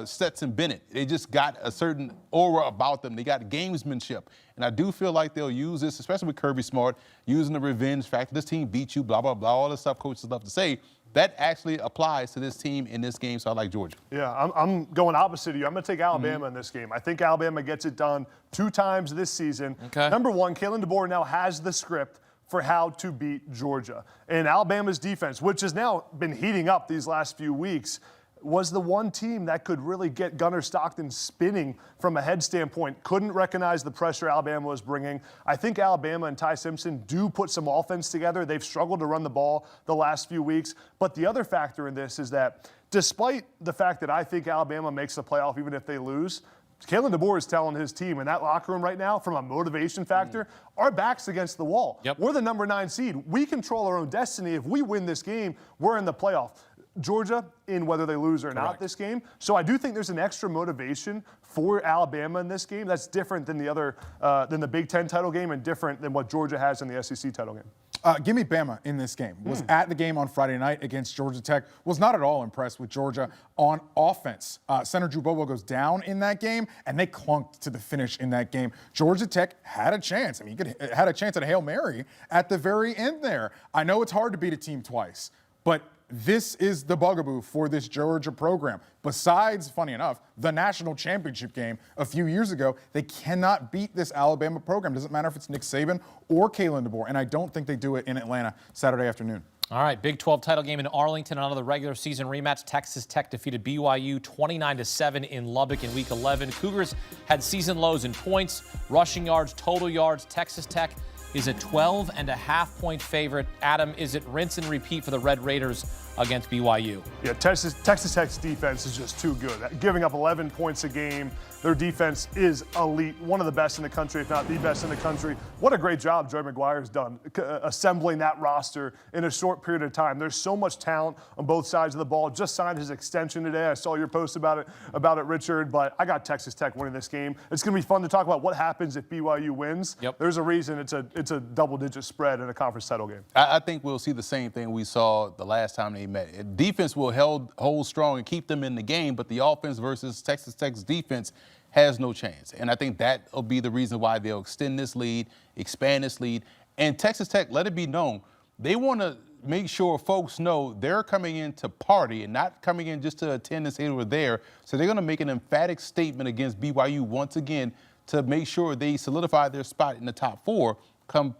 Stetson Bennett. They just got a certain aura about them. They got gamesmanship. And I do feel like they'll use this, especially with Kirby Smart, using the revenge factor. This team beat you, blah, blah, blah, all the stuff coaches love to say. That actually applies to this team in this game, so I like Georgia. Yeah, I'm going opposite of you. I'm going to take Alabama in this game. I think Alabama gets it done 2 times this season. Okay. Number one, Kalen DeBoer now has the script for how to beat Georgia. And Alabama's defense, which has now been heating up these last few weeks, was the one team that could really get Gunnar Stockton spinning from a head standpoint. Couldn't recognize the pressure Alabama was bringing. I think Alabama and Ty Simpson do put some offense together. They've struggled to run the ball the last few weeks. But the other factor in this is that despite the fact that I think Alabama makes the playoff even if they lose, Kalen DeBoer is telling his team in that locker room right now, from a motivation factor, our back's against the wall. Yep. We're the number 9 seed. We control our own destiny. If we win this game, we're in the playoff. Georgia in whether they lose or not this game. So I do think there's an extra motivation for Alabama in this game that's different than than the Big Ten title game and different than what Georgia has in the SEC title game. Give me Bama in this game. Was at the game on Friday night against Georgia Tech. Was not at all impressed with Georgia on offense. Center Drew Bobo goes down in that game, and they clunked to the finish in that game. Georgia Tech had a chance. I mean, had a chance at a Hail Mary at the very end there. I know it's hard to beat a team twice, but this is the bugaboo for this Georgia program. Besides, funny enough, the national championship game a few years ago, they cannot beat this Alabama program. Doesn't matter if it's Nick Saban or Kalen DeBoer, and I don't think they do it in Atlanta Saturday afternoon. All right, Big 12 title game in Arlington, another regular season rematch. Texas Tech defeated BYU 29-7 in Lubbock in Week 11. Cougars had season lows in points, rushing yards, total yards. Texas Tech is a 12.5-point favorite. Adam, is it rinse and repeat for the Red Raiders against BYU? Yeah, Texas Tech's defense is just too good. Giving up 11 points a game. Their defense is elite, one of the best in the country, if not the best in the country. What a great job Joey McGuire's done assembling that roster in a short period of time. There's so much talent on both sides of the ball. Just signed his extension today. I saw your post about it, Richard, but I got Texas Tech winning this game. It's going to be fun to talk about what happens if BYU wins. Yep. There's a reason it's a double-digit spread in a conference title game. I think we'll see the same thing we saw the last time they met. Defense will hold strong and keep them in the game, but the offense versus Texas Tech's defense has no chance. And I think that will be the reason why they'll extend this lead, expand this lead. And Texas Tech, let it be known, they want to make sure folks know they're coming in to party and not coming in just to attend and say they were there. So they're going to make an emphatic statement against BYU once again to make sure they solidify their spot in the top 4 come,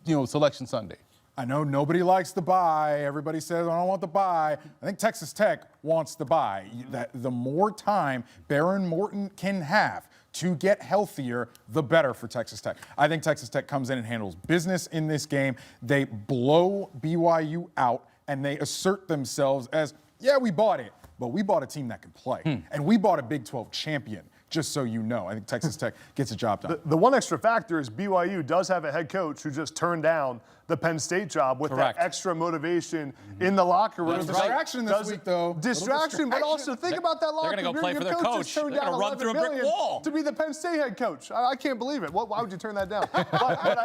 Selection Sunday. I know nobody likes the bye. Everybody says, I don't want the bye. I think Texas Tech wants the bye. The more time Baron Morton can have to get healthier, the better for Texas Tech. I think Texas Tech comes in and handles business in this game. They blow BYU out, and they assert themselves as, yeah, we bought it, but we bought a team that can play. And we bought a Big 12 champion. Just so you know, I think Texas Tech gets a job done. The one extra factor is BYU does have a head coach who just turned down the Penn State job with that extra motivation in the locker room. Distraction this week, though. Distraction, but also think about that locker room. They're going to go play for their coach. They're going to run through a brick wall to be the Penn State head coach. I can't believe it. Why would you turn that down? but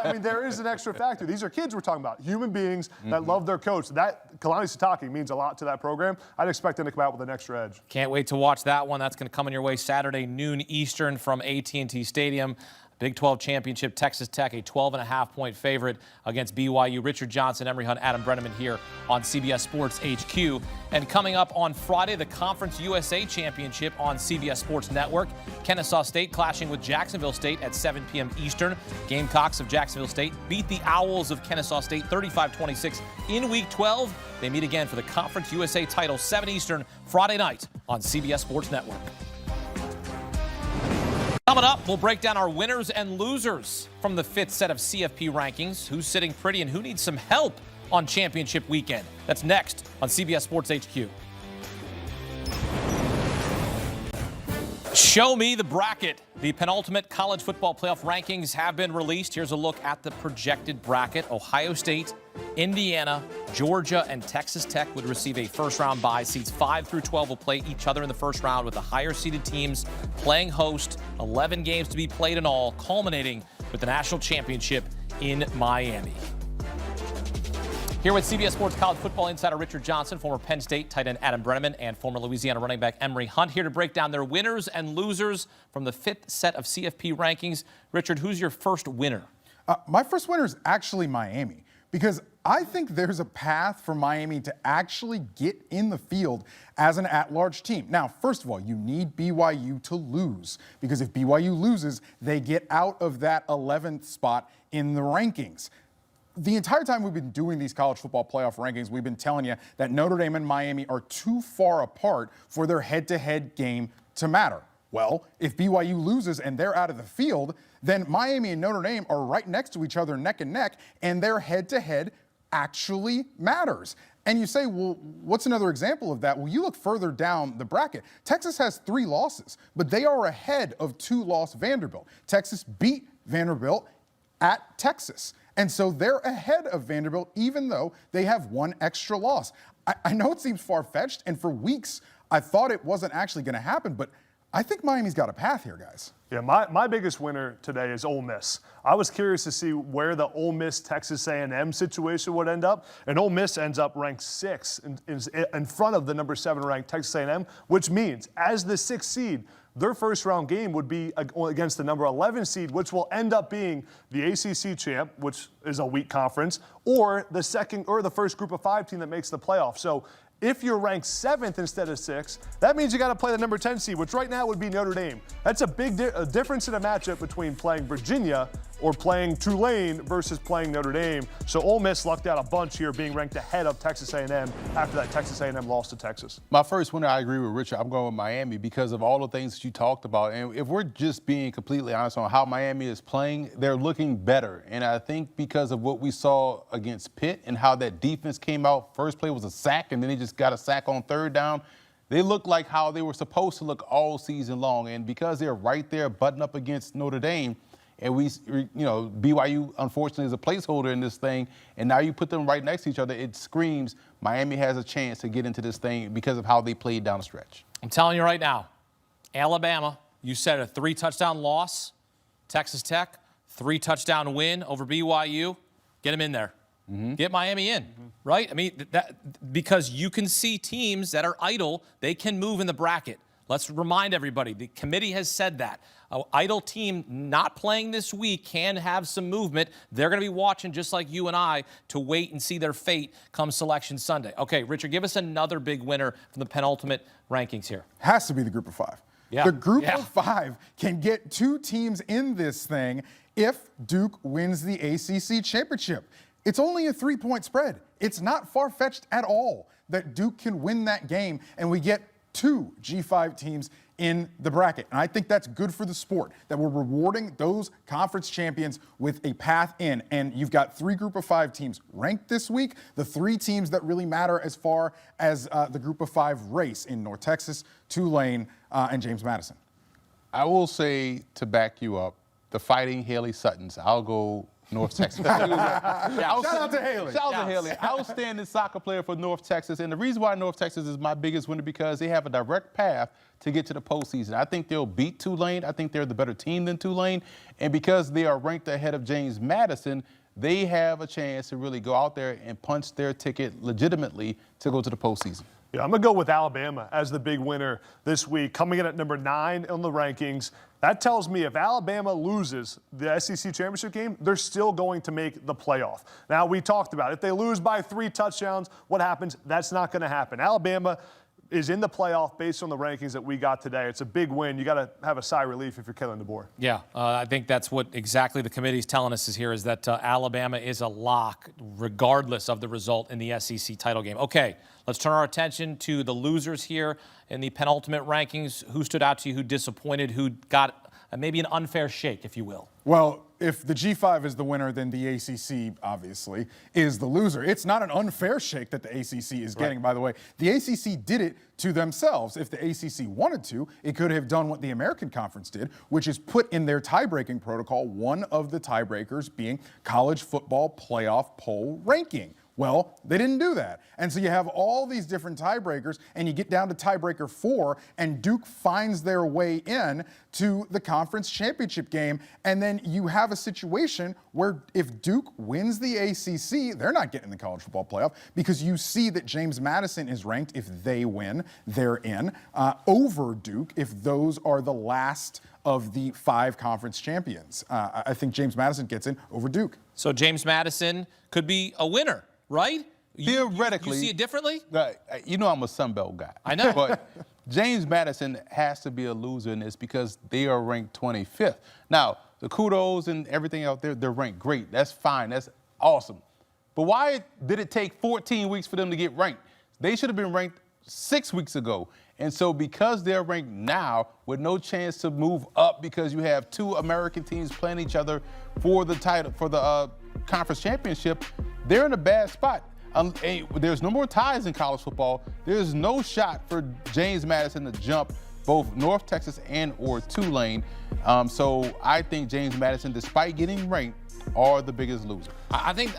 I mean, there is an extra factor. These are kids we're talking about, human beings that love their coach. That Kalani Sitake means a lot to that program. I'd expect them to come out with an extra edge. Can't wait to watch that one. That's going to come in your way Saturday, noon Eastern from AT&T Stadium. Big 12 championship, Texas Tech, a 12.5-point favorite against BYU. Richard Johnson, Emery Hunt, Adam Brenneman here on CBS Sports HQ. And coming up on Friday, the Conference USA Championship on CBS Sports Network. Kennesaw State clashing with Jacksonville State at 7 p.m. Eastern. Gamecocks of Jacksonville State beat the Owls of Kennesaw State 35-26 in Week 12. They meet again for the Conference USA title, 7 Eastern, Friday night on CBS Sports Network. Coming up, we'll break down our winners and losers from the 5th set of CFP rankings. Who's sitting pretty and who needs some help on championship weekend? That's next on CBS Sports HQ. Show me the bracket. The penultimate college football playoff rankings have been released. Here's a look at the projected bracket. Ohio State, Indiana, Georgia, and Texas Tech would receive a first-round bye. Seeds 5 through 12 will play each other in the first round, with the higher-seeded teams playing host. 11 games to be played in all, culminating with the national championship in Miami. Here with CBS Sports college football insider Richard Johnson, former Penn State tight end Adam Brenneman, and former Louisiana running back Emery Hunt, here to break down their winners and losers from the 5th set of CFP rankings. Richard, who's your first winner? My first winner is actually Miami, because I think there's a path for Miami to actually get in the field as an at-large team. Now, first of all, you need BYU to lose, because if BYU loses, they get out of that 11th spot in the rankings. The entire time we've been doing these college football playoff rankings, we've been telling you that Notre Dame and Miami are too far apart for their head-to-head game to matter. Well, if BYU loses and they're out of the field, then Miami and Notre Dame are right next to each other, neck and neck, and their head-to-head actually matters. And you say, well, what's another example of that? Well, you look further down the bracket. Texas has 3 losses, but they are ahead of 2-loss Vanderbilt. Texas beat Vanderbilt at Texas. And so they're ahead of Vanderbilt, even though they have 1 extra loss. I know it seems far-fetched, and for weeks I thought it wasn't actually going to happen, but I think Miami's got a path here, guys. Yeah, my biggest winner today is Ole Miss. I was curious to see where the Ole Miss-Texas A&M situation would end up, and Ole Miss ends up ranked 6 in front of the number 7 ranked Texas A&M, which means as the 6th seed, their first round game would be against the number 11 seed, which will end up being the ACC champ, which is a weak conference, or the second or the first group of 5 team that makes the playoff. So if you're ranked 7th instead of 6th, that means you got to play the number 10 seed, which right now would be Notre Dame. That's a big difference in a matchup between playing Virginia or playing Tulane versus playing Notre Dame. So Ole Miss lucked out a bunch here, being ranked ahead of Texas A&M after that Texas A&M loss to Texas. My first winner, I agree with Richard. I'm going with Miami because of all the things that you talked about. And if we're just being completely honest on how Miami is playing, they're looking better. And I think because of what we saw against Pitt and how that defense came out, first play was a sack, and then they just got a sack on 3rd down. They look like how they were supposed to look all season long. And because they're right there butting up against Notre Dame, and BYU, unfortunately, is a placeholder in this thing, and now you put them right next to each other, it screams Miami has a chance to get into this thing because of how they played down the stretch. I'm telling you right now, Alabama, you said a 3-touchdown loss. Texas Tech, 3-touchdown win over BYU. Get them in there. Get Miami in, right? I mean, because you can see teams that are idle, they can move in the bracket. Let's remind everybody, the committee has said that. An idle team not playing this week can have some movement. They're going to be watching just like you and I to wait and see their fate come Selection Sunday. Okay, Richard, give us another big winner from the penultimate rankings here. Has to be the group of 5. Yeah. The group of 5 can get 2 teams in this thing if Duke wins the ACC championship. It's only a 3-point spread. It's not far-fetched at all that Duke can win that game, and we get 2 G5 teams in the bracket. And I think that's good for the sport, that we're rewarding those conference champions with a path in. And you've got 3 group of 5 teams ranked this week, the 3 teams that really matter as far as the group of 5 race in North Texas, Tulane, and James Madison. I will say, to back you up, the Fighting Haley Suttons. I'll go North Texas. Shout out to Haley. Shout out to Haley. Outstanding soccer player for North Texas. And the reason why North Texas is my biggest winner because they have a direct path to get to the postseason. I think they'll beat Tulane. I think they're the better team than Tulane. And because they are ranked ahead of James Madison, they have a chance to really go out there and punch their ticket legitimately to go to the postseason. Yeah, I'm going to go with Alabama as the big winner this week, coming in at number 9 on the rankings. That tells me if Alabama loses the SEC championship game, they're still going to make the playoff. Now, we talked about it. If they lose by 3 touchdowns, what happens? That's not going to happen. Alabama is in the playoff based on the rankings that we got today. It's a big win. You got to have a sigh of relief if you're Kalen DeBoer. Yeah, I think that's what exactly the committee's telling us is that Alabama is a lock regardless of the result in the SEC title game. Okay, let's turn our attention to the losers here in the penultimate rankings. Who stood out to you? Who disappointed? Who got maybe an unfair shake, if you will? Well, if the G5 is the winner, then the ACC, obviously, is the loser. It's not an unfair shake that the ACC is getting, by the way. The ACC did it to themselves. If the ACC wanted to, it could have done what the American Conference did, which is put in their tie-breaking protocol one of the tiebreakers being college football playoff poll ranking. Well, they didn't do that. And so you have all these different tiebreakers, and you get down to tiebreaker 4, and Duke finds their way in to the conference championship game. And then you have a situation where if Duke wins the ACC, they're not getting the college football playoff because you see that James Madison is ranked, if they win, they're in, over Duke if those are the last of the 5 conference champions. I think James Madison gets in over Duke. So James Madison could be a winner. Right? Theoretically. You see it differently? You know I'm a Sun Belt guy. I know. But James Madison has to be a loser in this because they are ranked 25th. Now, the kudos and everything out there, they're ranked great. That's fine. That's awesome. But why did it take 14 weeks for them to get ranked? They should have been ranked 6 weeks ago. And so because they're ranked now with no chance to move up because you have 2 American teams playing each other for the title, for the conference championship, they're in a bad spot. There's no more ties in college football. There's no shot for James Madison to jump both North Texas and or Tulane. So I think James Madison, despite getting ranked, are the biggest loser. I think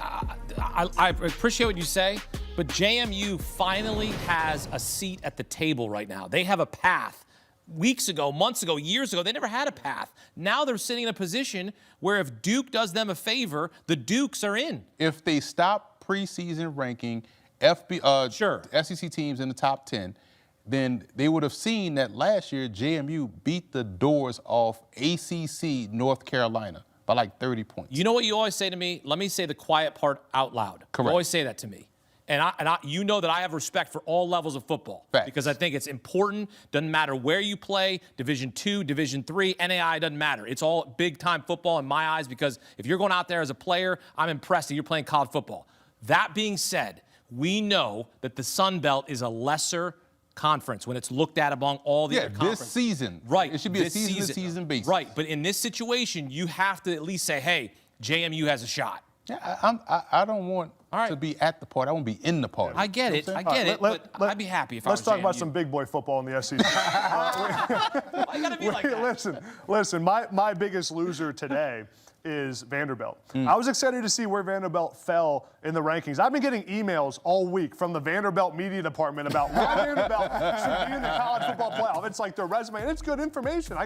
I appreciate what you say, But JMU finally has a seat at the table right now. They have a path. Weeks ago, months ago, years ago, they never had a path. Now they're sitting in a position where if Duke does them a favor, the Dukes are in. If they stop preseason ranking SEC teams in the top 10, then they would have seen that last year JMU beat the doors off ACC North Carolina by like 30 points. You know what you always say to me? Let me say the quiet part out loud. Correct. You always say that to me. And you know that I have respect for all levels of football. Facts. Because I think it's important. Doesn't matter where you play, Division II, Division III, NAI, doesn't matter. It's all big-time football in my eyes because if you're going out there as a player, I'm impressed that you're playing college football. That being said, we know that the Sun Belt is a lesser conference when it's looked at among all the other conferences. This season. Right. It should be a season-to-season basis. Right. But in this situation, you have to at least say, hey, JMU has a shot. Yeah, I don't want to be at the party. I want to be in the party. I get it. I get it. But I'd be happy if I was Let's talk about JMU. some big boy football in the SEC. Why you gotta be like that? Listen. My biggest loser today is Vanderbilt. I was excited to see where Vanderbilt fell in the rankings. I've been getting emails all week from the Vanderbilt media department about why Vanderbilt should be in the college football playoff. It's like their resume, and it's good information.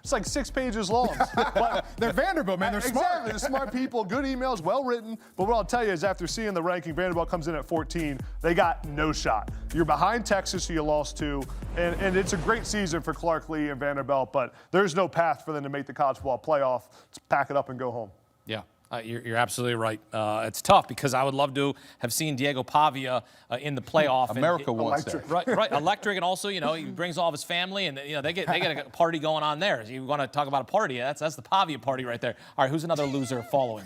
It's like 6 pages long. But They're Vanderbilt, man. They're smart. Exactly. They're smart people, good emails, well written. But what I'll tell you is after seeing the ranking, Vanderbilt comes in at 14. They got no shot. You're behind Texas, who you lost to, and it's a great season for Clark Lee and Vanderbilt, but there's no path for them to make the college football playoff. Let's pack it up and go home. Yeah, you're absolutely right. It's tough because I would love to have seen Diego Pavia in the playoff. America wants that. Right, electric, and also, he brings all of his family, and they get a party going on there. You want to talk about a party? That's the Pavia party right there. All right, who's another loser following?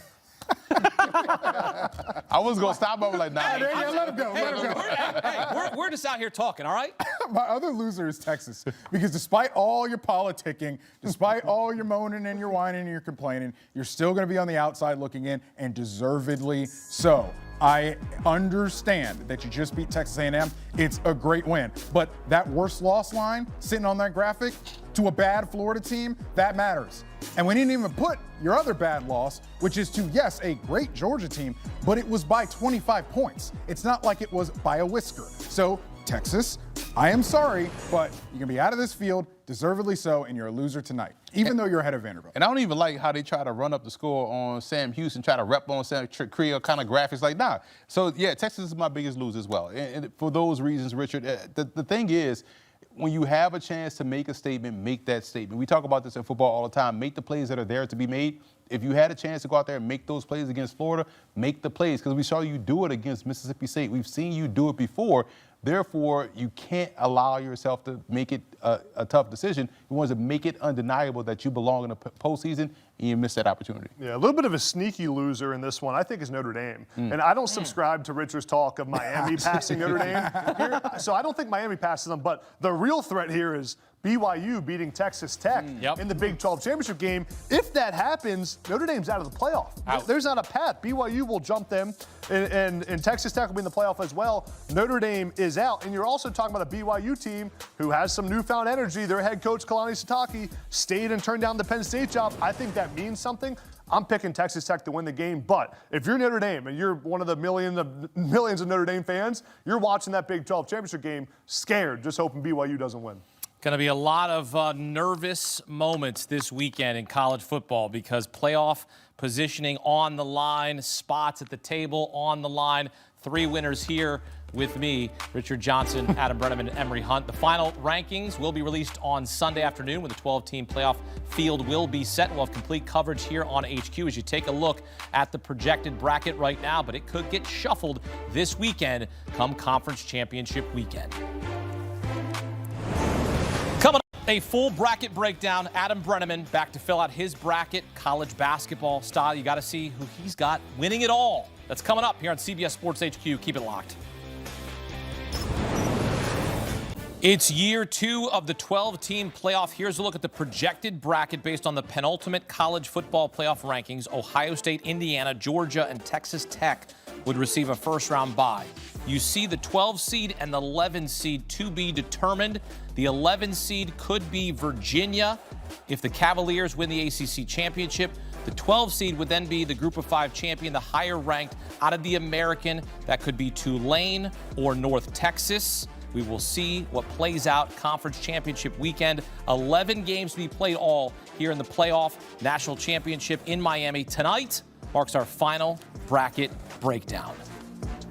I was going to stop, but I was like, nah. Let him go. Hey, we're just out here talking, all right? My other loser is Texas. Because despite all your politicking, despite all your moaning and your whining and your complaining, you're still going to be on the outside looking in, and deservedly so. I understand that you just beat Texas A&M. It's a great win. But that worst loss line sitting on that graphic to a bad Florida team, that matters. And we didn't even put your other bad loss, which is to, yes, a great Georgia team, but it was by 25 points. It's not like it was by a whisker. So, Texas, I am sorry, but you're going to be out of this field, deservedly so, and you're a loser tonight, even though you're ahead of Vanderbilt. And I don't even like how they try to run up the score on Sam Houston, try to rep on Sam, create kind of graphics like that. So, yeah, Texas is my biggest loser as well. And for those reasons, Richard, the thing is, when you have a chance to make a statement, make that statement. We talk about this in football all the time. Make the plays that are there to be made. If you had a chance to go out there and make those plays against Florida, make the plays, because we saw you do it against Mississippi State. We've seen you do it before. Therefore, you can't allow yourself to make it a tough decision. You want to make it undeniable that you belong in the postseason, and you miss that opportunity. Yeah, a little bit of a sneaky loser in this one, I think, is Notre Dame. And I don't subscribe to Richard's talk of Miami passing Notre Dame here. So I don't think Miami passes them. But the real threat here is BYU beating Texas Tech in the Big 12 championship game. If that happens, Notre Dame's out of the playoff. There's not a path. BYU will jump them, and Texas Tech will be in the playoff as well. Notre Dame is out. And you're also talking about a BYU team who has some newfound energy. Their head coach, Kalani Sitake, stayed and turned down the Penn State job. I think that means something. I'm picking Texas Tech to win the game, but if you're Notre Dame and you're one of the millions of Notre Dame fans, you're watching that Big 12 championship game scared, just hoping BYU doesn't win. Going to be a lot of nervous moments this weekend in college football because playoff positioning on the line, spots at the table on the line. 3 winners here with me, Richard Johnson, Adam Brenneman, and Emery Hunt. The final rankings will be released on Sunday afternoon when the 12-team playoff field will be set. We'll have complete coverage here on HQ as you take a look at the projected bracket right now, but it could get shuffled this weekend come conference championship weekend. Coming up, a full bracket breakdown. Adam Brenneman back to fill out his bracket, college basketball style. You got to see who he's got winning it all. That's coming up here on CBS Sports HQ. Keep it locked. It's year 2 of the 12-team playoff. Here's a look at the projected bracket based on the penultimate college football playoff rankings. Ohio State, Indiana, Georgia, and Texas Tech would receive a first-round bye. You see the 12 seed and the 11 seed to be determined. The 11 seed could be Virginia if the Cavaliers win the ACC championship. The 12 seed would then be the Group of 5 champion, the higher ranked out of the American. That could be Tulane or North Texas. We will see what plays out conference championship weekend. 11 games to be played all here in the playoff national championship in Miami. Tonight marks our final bracket breakdown.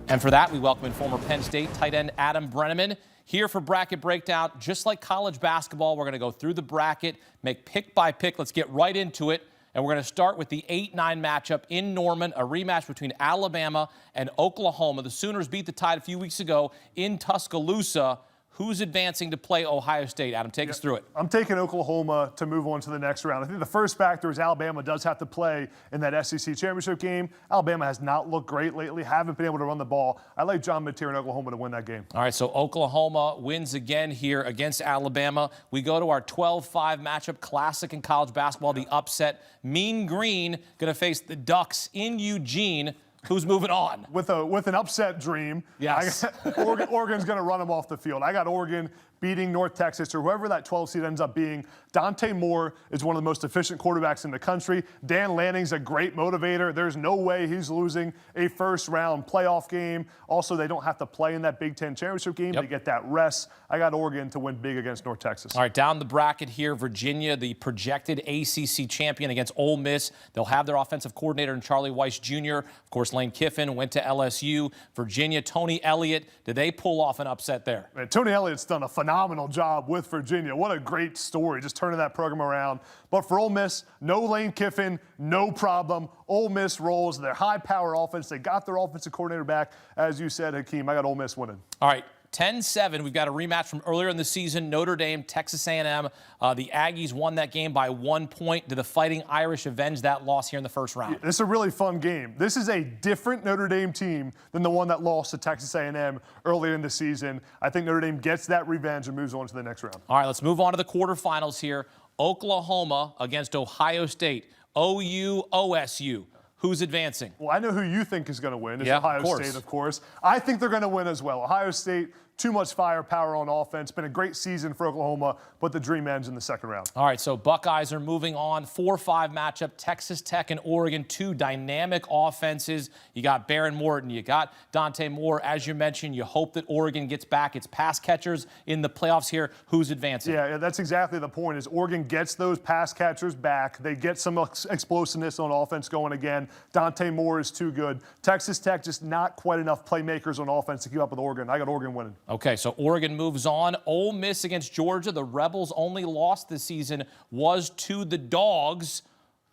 And for that, we welcome in former Penn State tight end Adam Brenneman here for bracket breakdown. Just like college basketball, we're going to go through the bracket, make pick by pick. Let's get right into it. And we're going to start with the 8-9 matchup in Norman, a rematch between Alabama and Oklahoma. The Sooners beat the Tide a few weeks ago in Tuscaloosa. Who's advancing to play Ohio State? Adam, take us through it. I'm taking Oklahoma to move on to the next round. I think the first factor is Alabama does have to play in that SEC championship game. Alabama has not looked great lately, haven't been able to run the ball. I like John Mateer in Oklahoma to win that game. All right, so Oklahoma wins again here against Alabama. We go to our 12-5 matchup, classic in college basketball, the upset. Mean Green going to face the Ducks in Eugene. Who's moving on? With an upset dream. Yes. Oregon's going to run them off the field. I got Oregon beating North Texas or whoever that 12 seed ends up being. Dante Moore is one of the most efficient quarterbacks in the country. Dan Lanning's a great motivator. There's no way he's losing a first-round playoff game. Also, they don't have to play in that Big Ten championship game. They get that rest. I got Oregon to win big against North Texas. All right, down the bracket here, Virginia, the projected ACC champion against Ole Miss. They'll have their offensive coordinator in Charlie Weiss Jr. Of course, Lane Kiffin went to LSU. Virginia, Tony Elliott. Did they pull off an upset there? Man, Tony Elliott's done a phenomenal job with Virginia. What a great story, just turning that program around. But for Ole Miss, no Lane Kiffin, no problem. Ole Miss rolls. Their high-power offense. They got their offensive coordinator back. As you said, Hakeem, I got Ole Miss winning. All right. 10-7, we've got a rematch from earlier in the season, Notre Dame, Texas A&M. The Aggies won that game by 1 point. Did the Fighting Irish avenge that loss here in the first round? This is a really fun game. This is a different Notre Dame team than the one that lost to Texas A&M earlier in the season. I think Notre Dame gets that revenge and moves on to the next round. All right, let's move on to the quarterfinals here. Oklahoma against Ohio State. OU, OSU. Who's advancing? Well, I know who you think is going to win. It's Ohio State, of course. I think they're going to win as well. Ohio State, too much firepower on offense. Been a great season for Oklahoma, but the dream ends in the second round. All right, so Buckeyes are moving on. 4-5 matchup, Texas Tech and Oregon, two dynamic offenses. You got Baron Morton, you got Dante Moore. As you mentioned, you hope that Oregon gets back its pass catchers in the playoffs here. Who's advancing? Yeah, that's exactly the point, is Oregon gets those pass catchers back. They get some explosiveness on offense going again. Dante Moore is too good. Texas Tech, just not quite enough playmakers on offense to keep up with Oregon. I got Oregon winning. Okay, so Oregon moves on. Ole Miss against Georgia. The Rebels' only loss this season was to the Dogs.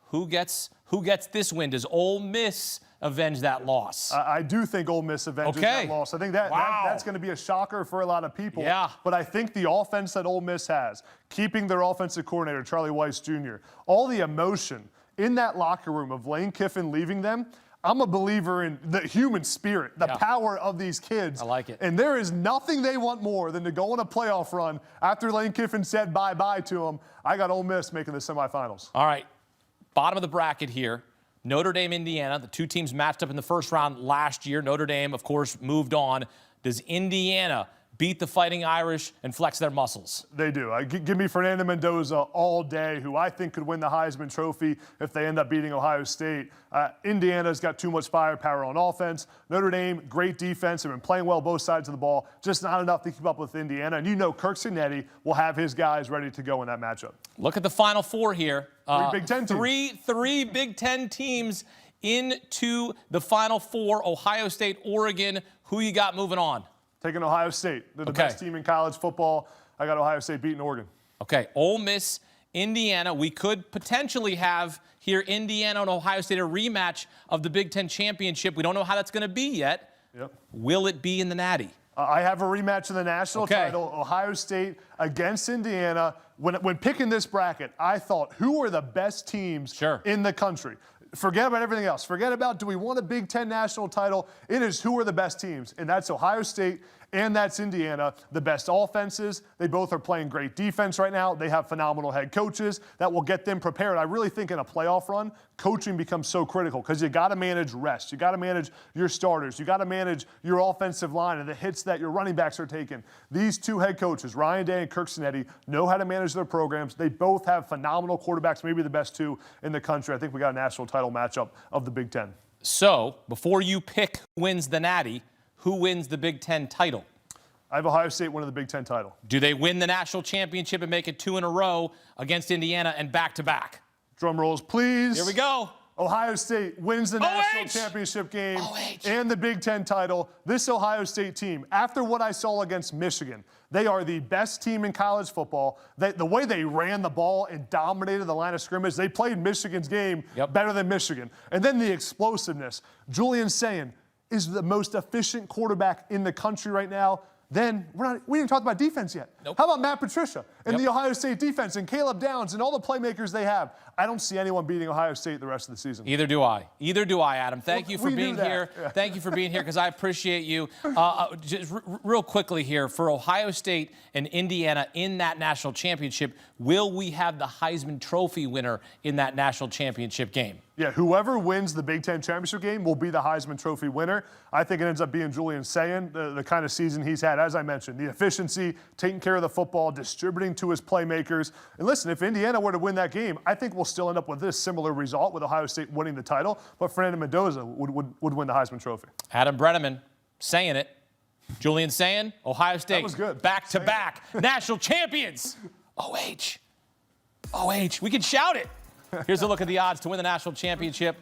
Who gets this win? Does Ole Miss avenge that loss? I do think Ole Miss avenges that loss. I think that's going to be a shocker for a lot of people. Yeah. But I think the offense that Ole Miss has, keeping their offensive coordinator, Charlie Weiss Jr., all the emotion in that locker room of Lane Kiffin leaving them, I'm a believer in the human spirit, the power of these kids. I like it. And there is nothing they want more than to go on a playoff run after Lane Kiffin said bye-bye to them. I got Ole Miss making the semifinals. All right, bottom of the bracket here. Notre Dame, Indiana, the two teams matched up in the first round last year. Notre Dame, of course, moved on. Does Indiana beat the Fighting Irish and flex their muscles? They do. Give me Fernando Mendoza all day, who I think could win the Heisman Trophy if they end up beating Ohio State. Indiana's got too much firepower on offense. Notre Dame, great defense. They've been playing well both sides of the ball. Just not enough to keep up with Indiana. And you know Kirk Cinetti will have his guys ready to go in that matchup. Look at the Final Four here. Three Big Ten teams. Three Big Ten teams into the Final Four. Ohio State, Oregon. Who you got moving on? Taking Ohio State. They're the best team in college football. I got Ohio State beating Oregon. Okay, Ole Miss, Indiana. We could potentially have here Indiana and Ohio State, a rematch of the Big Ten championship. We don't know how that's going to be yet. Yep. Will it be in the Natty? I have a rematch in the national title, Ohio State against Indiana. When picking this bracket, I thought, who are the best teams in the country? Forget about everything else. Forget about, do we want a Big Ten national title? It is who are the best teams, and that's Ohio State and that's Indiana. The best offenses. They both are playing great defense right now. They have phenomenal head coaches that will get them prepared. I really think in a playoff run, coaching becomes so critical because you got to manage rest. You got to manage your starters. You got to manage your offensive line and the hits that your running backs are taking. These two head coaches, Ryan Day and Kirk Cinetti, know how to manage their programs. They both have phenomenal quarterbacks, maybe the best two in the country. I think we got a national title matchup of the Big Ten. So, before you pick who wins the Natty, who wins the Big Ten title? I have Ohio State winning the Big Ten title. Do they win the national championship and make it 2 in a row against Indiana and back-to-back? Drum rolls, please. Here we go. Ohio State wins the national championship game and the Big Ten title. This Ohio State team, after what I saw against Michigan, they are the best team in college football. The way they ran the ball and dominated the line of scrimmage, they played Michigan's game better than Michigan. And then the explosiveness. Julian Sayin is the most efficient quarterback in the country right now. Then we didn't even talk about defense yet. Nope. How about Matt Patricia and the Ohio State defense and Caleb Downs and all the playmakers they have? I don't see anyone beating Ohio State the rest of the season. Either do I. Either do I, Adam. Thank you for being here. Yeah. Thank you for being here because I appreciate you. Just real quickly here, for Ohio State and Indiana in that national championship, will we have the Heisman Trophy winner in that national championship game? Yeah, whoever wins the Big Ten championship game will be the Heisman Trophy winner. I think it ends up being Julian Sayin, the kind of season he's had, as I mentioned, the efficiency, taking care of the football, distributing to his playmakers. And listen, if Indiana were to win that game, I think we'll still end up with this similar result with Ohio State winning the title, but Fernando Mendoza would win the Heisman Trophy. Adam Brenneman saying it. Julian Sayin, Ohio State. That was good. Back-to-back national champions. OH. We can shout it. Here's a look at the odds to win the national championship.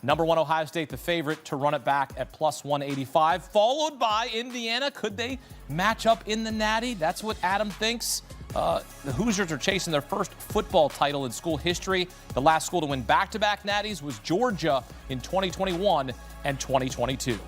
Number 1, Ohio State, the favorite to run it back at plus 185, followed by Indiana. Could they match up in the Natty? That's what Adam thinks. The Hoosiers are chasing their first football title in school history. The last school to win back-to-back Natties was Georgia in 2021 and 2022.